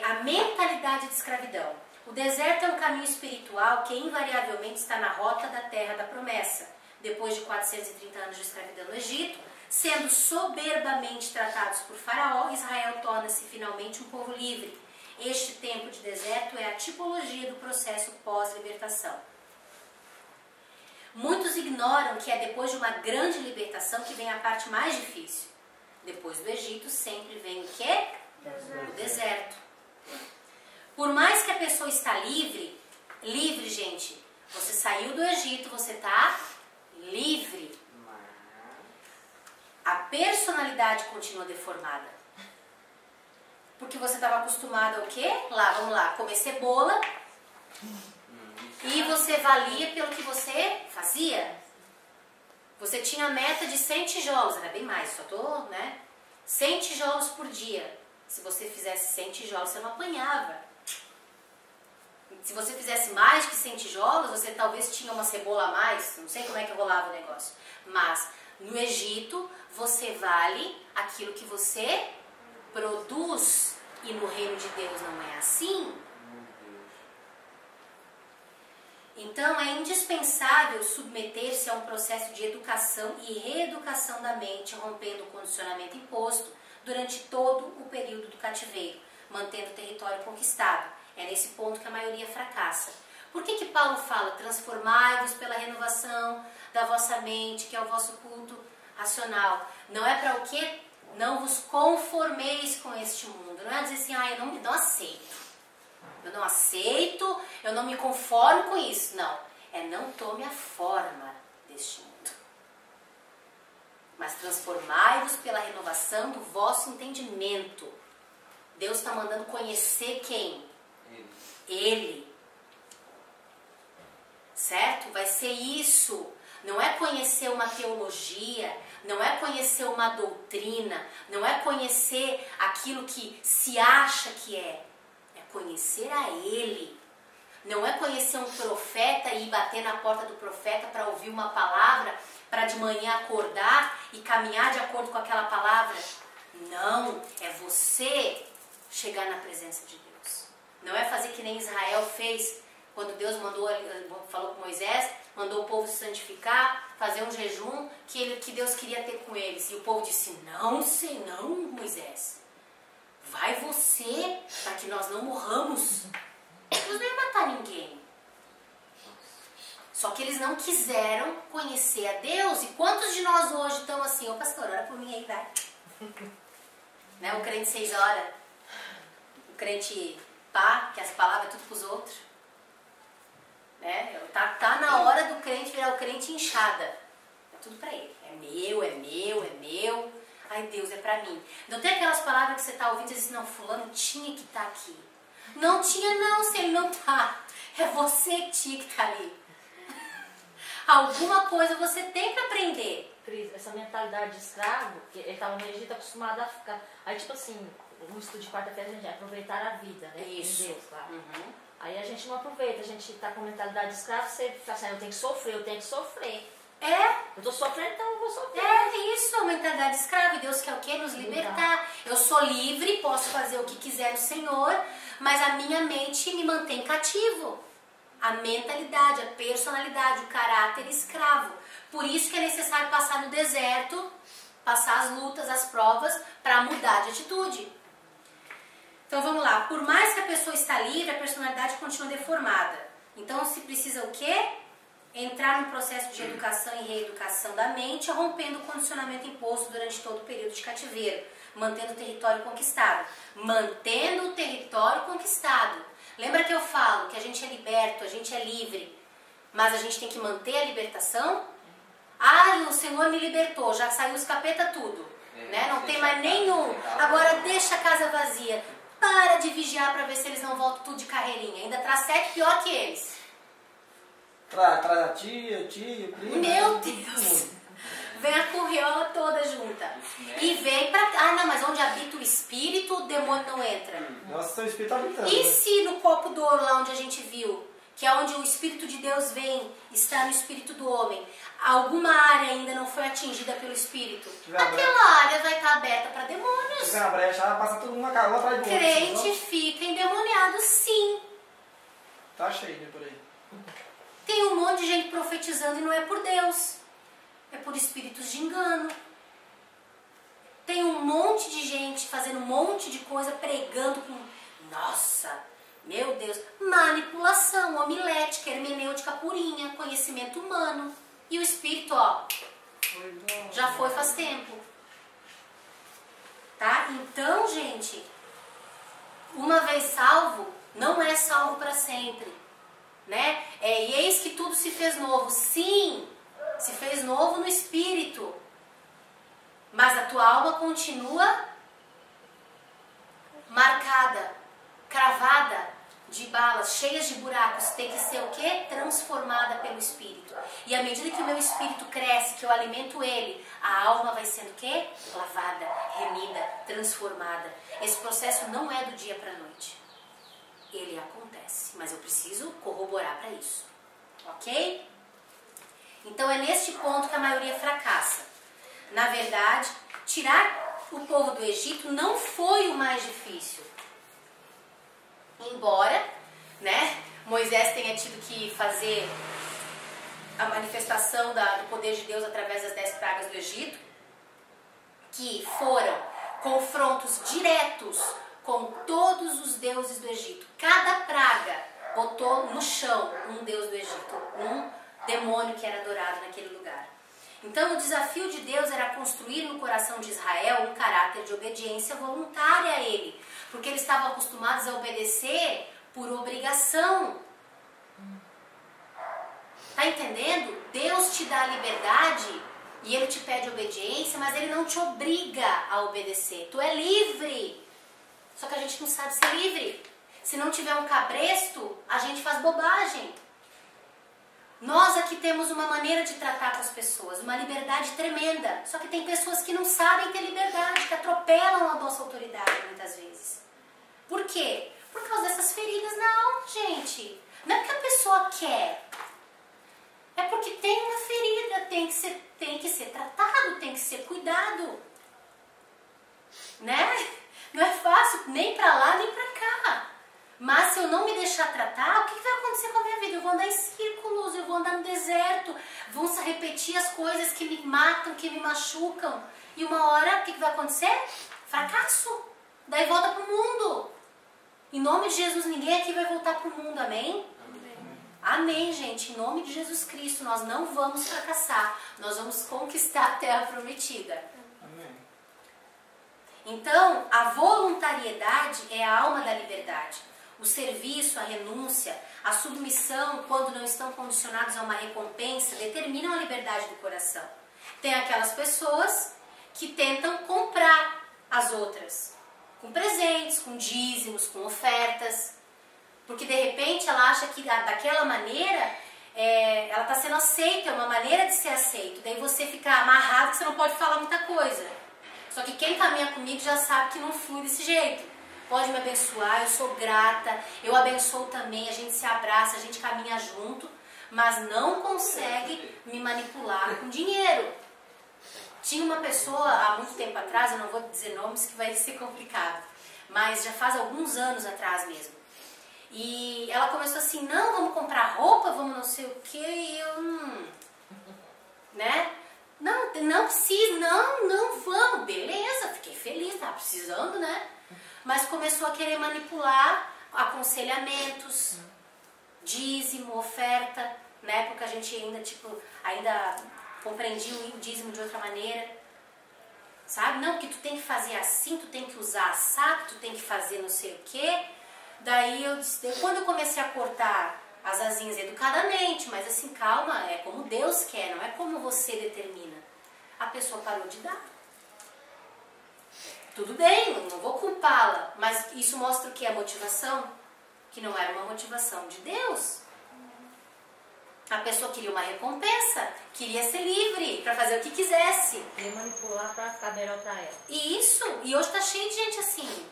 a mentalidade de escravidão. O deserto é um caminho espiritual que invariavelmente está na rota da terra da promessa. Depois de 430 anos de escravidão no Egito, sendo soberbamente tratados por Faraó, Israel torna-se finalmente um povo livre. Este tempo de deserto é a tipologia do processo pós-libertação. Muitos ignoram que é depois de uma grande libertação que vem a parte mais difícil. Depois do Egito sempre vem o quê? O deserto. Por mais que a pessoa está livre, gente, você saiu do Egito, você está livre. A personalidade continua deformada. Porque você estava acostumado ao quê? Vamos lá, comer cebola. E você valia pelo que você fazia. Você tinha a meta de 100 tijolos, era bem mais, 100 tijolos por dia. Se você fizesse 100 tijolos, você não apanhava. Se você fizesse mais que 100 tijolos, você talvez tinha uma cebola a mais, não sei como é que rolava o negócio. Mas no Egito, você vale aquilo que você produz. E no reino de Deus não é assim. Então é indispensável submeter-se a um processo de educação e reeducação da mente, rompendo o condicionamento imposto durante todo o período do cativeiro, mantendo o território conquistado. É nesse ponto que a maioria fracassa. Por que Paulo fala, transformai-vos pela renovação da vossa mente, que é o vosso culto racional? Não é para o quê? Não vos conformeis com este mundo. Não é dizer assim, eu não aceito. Eu não aceito, eu não me conformo com isso. Não, não tome a forma deste mundo. Mas transformai-vos pela renovação do vosso entendimento. Deus está mandando conhecer quem? Ele. Certo? Vai ser isso. Não é conhecer uma teologia, não é conhecer uma doutrina, não é conhecer aquilo que se acha que é conhecer a Ele. Não é conhecer um profeta e ir bater na porta do profeta para ouvir uma palavra, para de manhã acordar e caminhar de acordo com aquela palavra. Não, é você chegar na presença de Deus. Não é fazer que nem Israel fez quando Deus falou com Moisés, mandou o povo se santificar, fazer um jejum que Deus queria ter com eles. E o povo disse, não, Moisés. Vai você, para que nós não morramos. Deus não ia matar ninguém. Só que eles não quiseram conhecer a Deus. E quantos de nós hoje estão assim, pastor, ora por mim aí, vai. Né? O crente 6 horas. O crente pá, que as palavras é tudo pros outros. Né? Tá na hora do crente virar o crente inchada. É tudo para ele. É meu, é meu, é meu. Ai, Deus, é pra mim. Não tem aquelas palavras que você tá ouvindo e diz assim, não, fulano tinha que estar aqui. Não tinha não, se ele não tá. É você que tinha que estar ali. Alguma coisa você tem que aprender. Cris, essa mentalidade de escravo, que ele estava no Egito acostumado a ficar... Aí, tipo assim, no estudo de quarta-feira a gente vai aproveitar a vida, né? Isso. Em Deus, claro. Uhum. Aí a gente não aproveita, a gente tá com mentalidade de escravo, você fala assim, eu tenho que sofrer. Eu tô sofrendo, então eu vou sofrer. É isso, a mentalidade escrava. E Deus quer o quê? Nos libertar. Eu sou livre, posso fazer o que quiser no Senhor, mas a minha mente me mantém cativo. A mentalidade, a personalidade, o caráter escravo. Por isso que é necessário passar no deserto, passar as lutas, as provas, para mudar de atitude. Então vamos lá. Por mais que a pessoa está livre, a personalidade continua deformada. Então se precisa o quê? Entrar no processo de educação e reeducação da mente, rompendo o condicionamento imposto durante todo o período de cativeiro, mantendo o território conquistado. Mantendo o território conquistado. Lembra que eu falo que a gente é liberto, a gente é livre, mas a gente tem que manter a libertação? O Senhor me libertou, já saiu os capeta tudo, né? Não tem mais nenhum. Agora deixa a casa vazia. Para de vigiar para ver se eles não voltam tudo de carreirinha. Ainda traz 7 pior que eles. Traz a tia, primo. Meu Deus! Vem a curriola toda junta. E vem pra... não, mas onde habita o espírito, o demônio não entra. Nossa, seu espírito tá habitando. E se no copo d'ouro, lá onde a gente viu, que é onde o Espírito de Deus vem, está no Espírito do homem, alguma área ainda não foi atingida pelo Espírito, aquela área vai estar aberta para demônios. Se na brecha, ela passa todo mundo atrás do outro. Crente fica endemoniado, sim. Tá cheio, né, por aí. Tem um monte de gente profetizando e não é por Deus. É por espíritos de engano. Tem um monte de gente fazendo um monte de coisa, pregando com... Nossa, meu Deus. Manipulação, homilética, hermenêutica purinha, conhecimento humano. E o espírito, ó, já foi faz tempo. Tá? Então, gente, uma vez salvo, não é salvo para sempre. Né? E eis que tudo se fez novo. Sim, se fez novo no espírito. Mas a tua alma continua marcada, cravada de balas, cheias de buracos. Tem que ser o quê? Transformada pelo espírito. E à medida que o meu espírito cresce, que eu alimento ele, a alma vai sendo o quê? Lavada, remida, transformada. Esse processo não é do dia para a noite. Ele acontece, mas eu preciso corroborar para isso. Ok? Então é neste ponto que a maioria fracassa. Na verdade, tirar o povo do Egito não foi o mais difícil. Embora, né, Moisés tenha tido que fazer a manifestação do poder de Deus através das 10 pragas do Egito, que foram confrontos diretos com todos os deuses do Egito. Cada praga botou no chão um deus do Egito, um demônio que era adorado naquele lugar. Então o desafio de Deus era construir no coração de Israel um caráter de obediência voluntária a Ele, porque eles estavam acostumados a obedecer por obrigação. Tá entendendo? Deus te dá a liberdade e Ele te pede obediência, mas Ele não te obriga a obedecer. Tu é livre. Só que a gente não sabe ser livre. Se não tiver um cabresto, a gente faz bobagem. Nós aqui temos uma maneira de tratar com as pessoas, uma liberdade tremenda. Só que tem pessoas que não sabem ter liberdade, que atropelam a nossa autoridade muitas vezes. Por quê? Por causa dessas feridas na alma, gente. Não é porque a pessoa quer. É porque tem uma ferida, tem que ser tratado, tem que ser cuidado. Né? Não é fácil nem pra lá nem pra cá. Mas se eu não me deixar tratar, o que vai acontecer com a minha vida? Eu vou andar em círculos, eu vou andar no deserto, vão se repetir as coisas que me matam, que me machucam. E uma hora, o que vai acontecer? Fracasso. Daí volta pro mundo. Em nome de Jesus, ninguém aqui vai voltar pro mundo, amém? Amém. Amém, gente. Em nome de Jesus Cristo, nós não vamos fracassar. Nós vamos conquistar a terra prometida. Amém. Então, a voluntariedade é a alma da liberdade. O serviço, a renúncia, a submissão, quando não estão condicionados a uma recompensa, determinam a liberdade do coração. Tem aquelas pessoas que tentam comprar as outras, com presentes, com dízimos, com ofertas, porque de repente ela acha que daquela maneira ela está sendo aceita, é uma maneira de ser aceito. Daí você fica amarrado que você não pode falar muita coisa. Só que quem caminha comigo já sabe que não flui desse jeito. Pode me abençoar, eu sou grata, eu abençoo também, a gente se abraça, a gente caminha junto, mas não consegue me manipular com dinheiro. Tinha uma pessoa, há muito tempo atrás, eu não vou dizer nomes que vai ser complicado, mas já faz alguns anos atrás mesmo. E ela começou assim, não, vamos comprar roupa, vamos não sei o que, e eu, né? Não precisa, não vamos, beleza, fiquei feliz, tava precisando, né? Mas começou a querer manipular aconselhamentos, dízimo, oferta. Na época a gente ainda compreendia o dízimo de outra maneira. Sabe? Não, que tu tem que fazer assim, tu tem que usar saco, tu tem que fazer não sei o quê. Daí quando eu comecei a cortar as asinhas educadamente, mas assim, calma, é como Deus quer, não é como você determina. A pessoa parou de dar. Tudo bem, não vou culpá-la, mas isso mostra o que? A motivação? Que não era uma motivação de Deus. A pessoa queria uma recompensa, queria ser livre para fazer o que quisesse. E manipular para ficar melhor para ela. Isso, e hoje tá cheio de gente assim.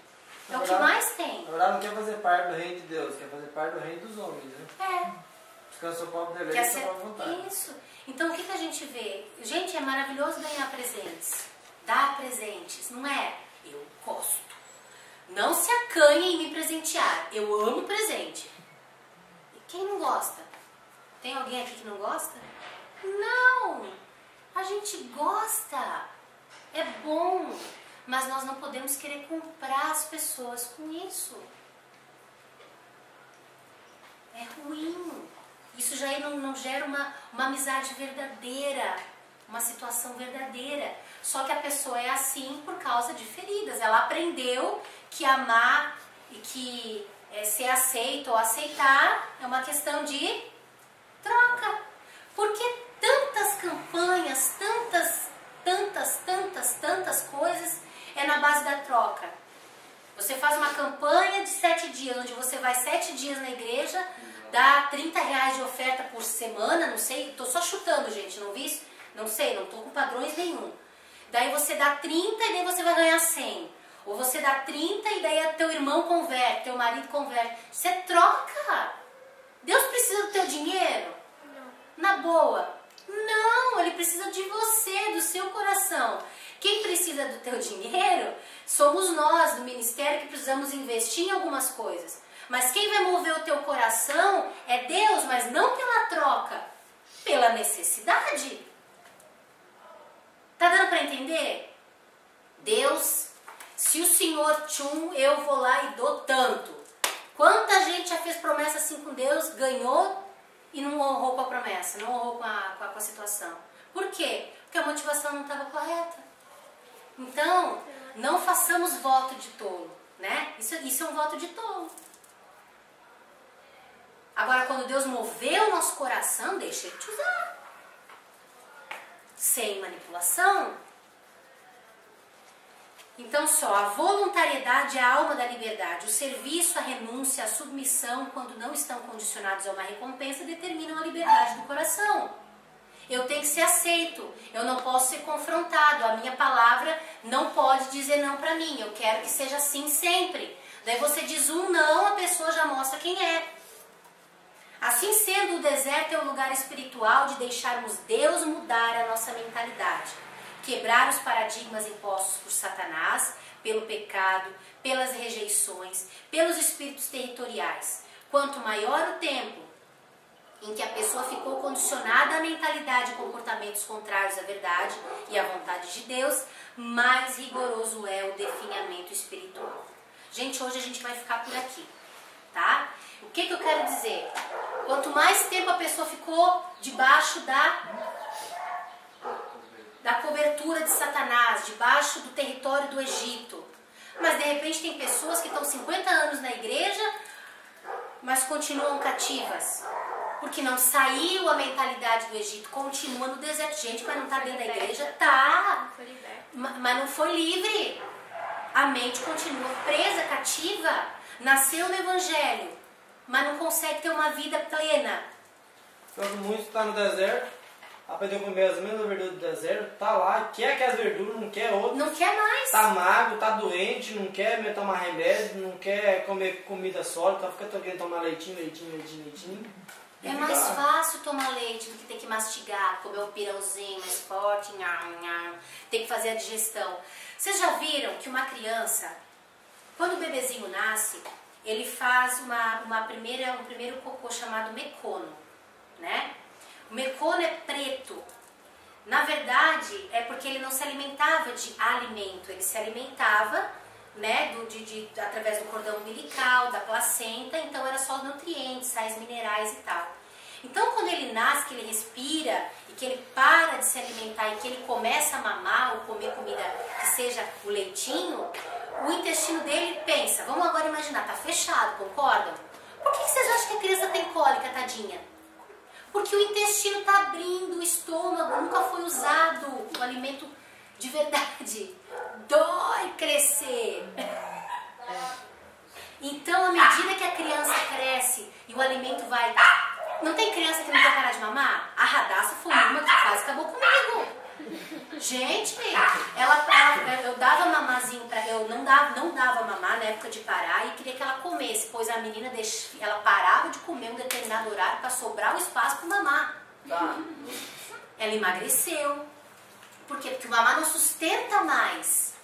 É o que mais tem. Na verdade, não quer fazer parte do reino de Deus, quer fazer parte do reino dos homens, né? Buscando seu próprio deleite, sua própria vontade. Isso. Então, o que a gente vê? Gente, é maravilhoso ganhar presentes. Dar presentes, não é? Eu gosto. Não se acanhe em me presentear. Eu amo presente. E quem não gosta? Tem alguém aqui que não gosta? Não! A gente gosta. É bom. Mas nós não podemos querer comprar as pessoas com isso. É ruim. Isso já não gera uma amizade verdadeira, uma situação verdadeira. Só que a pessoa é assim por causa de feridas. Ela aprendeu que amar e que ser aceito ou aceitar é uma questão de troca. Porque tantas campanhas, tantas coisas é na base da troca. Você faz uma campanha de 7 dias, onde você vai 7 dias na igreja, dá R$30 de oferta por semana, não sei, tô só chutando, gente, não vi isso? Não sei, não tô com padrões nenhum. Daí você dá 30 e daí você vai ganhar 100. Ou você dá 30 e daí teu irmão converte, teu marido converte. Isso é troca. Deus precisa do teu dinheiro? Não. Na boa? Não, Ele precisa de você, do seu coração. Quem precisa do teu dinheiro somos nós do ministério que precisamos investir em algumas coisas. Mas quem vai mover o teu coração é Deus, mas não pela troca, pela necessidade. Tá dando para entender? Deus, se o Senhor eu vou lá e dou tanto. Quanta gente já fez promessa assim com Deus, ganhou e não honrou com a promessa, não honrou com a situação. Por quê? Porque a motivação não estava correta. Então, não façamos voto de tolo, né? Isso é um voto de tolo. Agora, quando Deus moveu o nosso coração, deixa Ele te usar. Sem manipulação. Então, a voluntariedade é a alma da liberdade. O serviço, a renúncia, a submissão, quando não estão condicionados a uma recompensa, determinam a liberdade do coração. Eu tenho que ser aceito, eu não posso ser confrontado, a minha palavra não pode dizer não para mim, eu quero que seja assim sempre. Daí você diz um não, a pessoa já mostra quem é. Assim sendo, o deserto é um lugar espiritual de deixarmos Deus mudar a nossa mentalidade, quebrar os paradigmas impostos por Satanás, pelo pecado, pelas rejeições, pelos espíritos territoriais. Quanto maior o tempo em que a pessoa ficou condicionada à mentalidade e comportamentos contrários à verdade e à vontade de Deus, mais rigoroso é o definhamento espiritual. Gente, hoje a gente vai ficar por aqui, tá? O que eu quero dizer? Quanto mais tempo a pessoa ficou debaixo da cobertura de Satanás, debaixo do território do Egito, mas de repente tem pessoas que estão 50 anos na igreja, mas continuam cativas. Porque não saiu a mentalidade do Egito, continua no deserto. Gente, mas não está dentro da igreja? Tá, mas não foi livre. A mente continua presa, cativa. Nasceu no Evangelho, mas não consegue ter uma vida plena. Todo mundo está no deserto, aprendeu a comer as mesmas verduras do deserto, tá lá, quer aquelas verduras, não quer outras. Não quer mais. Tá magro, tá doente, não quer tomar remédio, não quer comer comida sólida, fica querendo tomar leitinho. É mais fácil tomar leite do que ter que mastigar, comer um pirãozinho mais forte, ter que fazer a digestão. Vocês já viram que uma criança, quando o bebezinho nasce, ele faz um primeiro cocô chamado mecono, né? O mecono é preto. Na verdade, é porque ele não se alimentava de alimento, ele se alimentava, né, através do cordão umbilical, da placenta, então era só nutrientes, sais minerais e tal. Então quando ele nasce, que ele respira e que ele para de se alimentar e que ele começa a mamar ou comer comida que seja o leitinho, o intestino dele pensa, vamos agora imaginar, tá fechado, concordam? Por que vocês acham que a criança tem cólica, tadinha? Porque o intestino está abrindo, o estômago nunca foi usado, o alimento de verdade. Dói crescer. Então, à medida que a criança cresce e o alimento vai... Não tem criança que não quer parar de mamar? A Radassa foi uma que quase acabou comigo. Gente, eu dava mamazinho pra... Eu não não dava mamar na época de parar e queria que ela comesse, pois a menina ela parava de comer um determinado horário para sobrar o espaço para mamar. Tá. Ela emagreceu. Por quê? Porque o mamar não sustenta mais.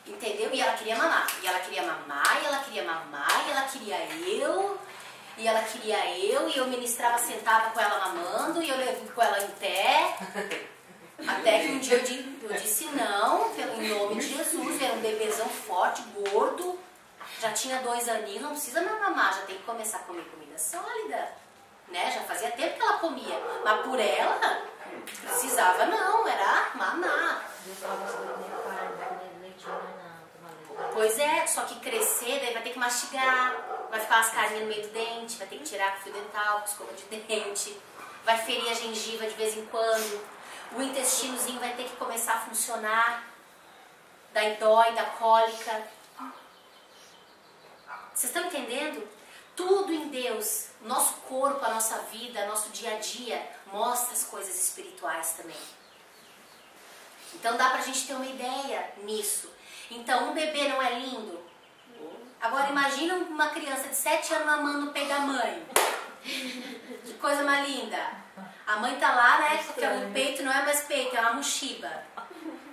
Entendeu? E ela queria mamar. E ela queria mamar, e ela queria mamar, e ela queria eu. E ela queria eu, e eu ministrava, sentava com ela mamando, e eu levava com ela em pé. Até que um dia eu disse não, em nome de Jesus. Era um bebezão forte, gordo. Já tinha 2 aninhos, não precisa mais mamar, já tem que começar a comer comida sólida. Né? Já fazia tempo que ela comia. Mas por ela, precisava não, era mamar. Pois é, só que crescer, daí vai ter que mastigar, vai ficar umas carinhas no meio do dente, vai ter que tirar com fio dental, com escova de dente, vai ferir a gengiva de vez em quando, o intestinozinho vai ter que começar a funcionar, daí dói, da cólica. Vocês estão entendendo? Tudo em Deus, nosso corpo, a nossa vida, nosso dia a dia, mostra as coisas espirituais também. Então dá pra gente ter uma ideia nisso. Então um bebê não é lindo? Agora imagina uma criança de 7 anos mamando no peito da mãe. Que coisa mais linda. A mãe tá lá, né? Porque o peito não é mais peito, é uma mochiba.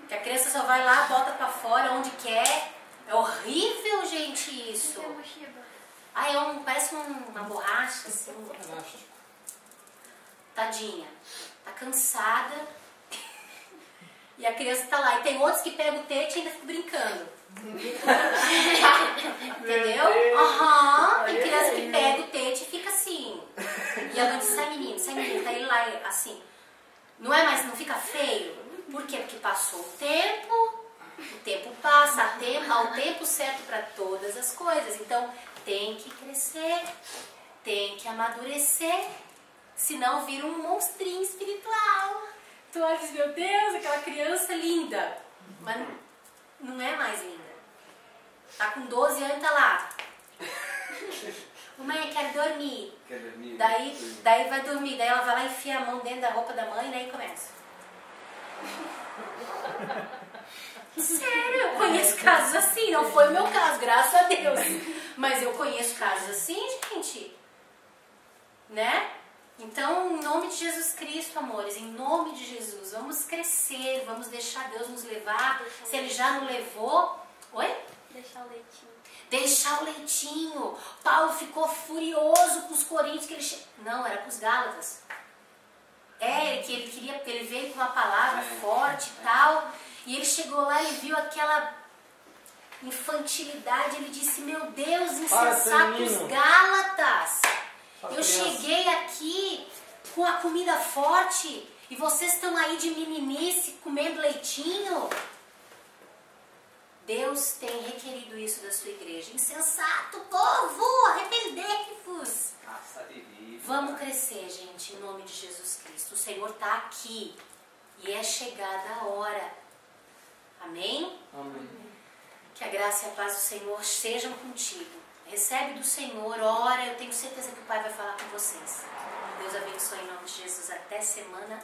Que a criança só vai lá, bota pra fora onde quer. É horrível, gente, isso. Ah, parece uma borracha, assim. Tadinha. Tá cansada. E a criança tá lá. E tem outros que pegam o tete e ainda ficam brincando. Entendeu? Aham. Tem criança que pega o tete e fica assim. E a mãe diz, sai menino, tá ele lá assim. Não é mais, não fica feio? Por quê? Porque passou o tempo passa, ao tempo certo para todas as coisas. Então, tem que crescer, tem que amadurecer, senão vira um monstrinho espiritual. Tu olha e diz, meu Deus, aquela criança linda. Mas não é mais linda. Tá com 12 anos e tá lá. Mãe, quero dormir. Quer dormir? Daí vai dormir, daí ela vai lá e enfia a mão dentro da roupa da mãe, daí começa. Sério, eu conheço casos assim, não foi o meu caso, graças a Deus. Mas eu conheço casos assim, gente. Né? Então, em nome de Jesus Cristo, amores, em nome de Jesus, vamos crescer, vamos deixar Deus nos levar. Se Ele já nos levou... Oi? Deixar o leitinho. Deixar o leitinho. Paulo ficou furioso com os coríntios que ele... Não, era com os gálatas. Que ele veio com uma palavra forte e tal. E ele chegou lá e viu aquela infantilidade. Ele disse, meu Deus, insensatos gálatas. Eu cheguei aqui com a comida forte e vocês estão aí de meninice comendo leitinho. Deus tem requerido isso da sua igreja. Insensato, povo, arrependei-vos. Vamos crescer, gente, em nome de Jesus Cristo. O Senhor está aqui e é chegada a hora. Amém? Amém. Que a graça e a paz do Senhor sejam contigo. Recebe do Senhor, ora, eu tenho certeza que o Pai vai falar com vocês. Deus abençoe em nome de Jesus. Até semana.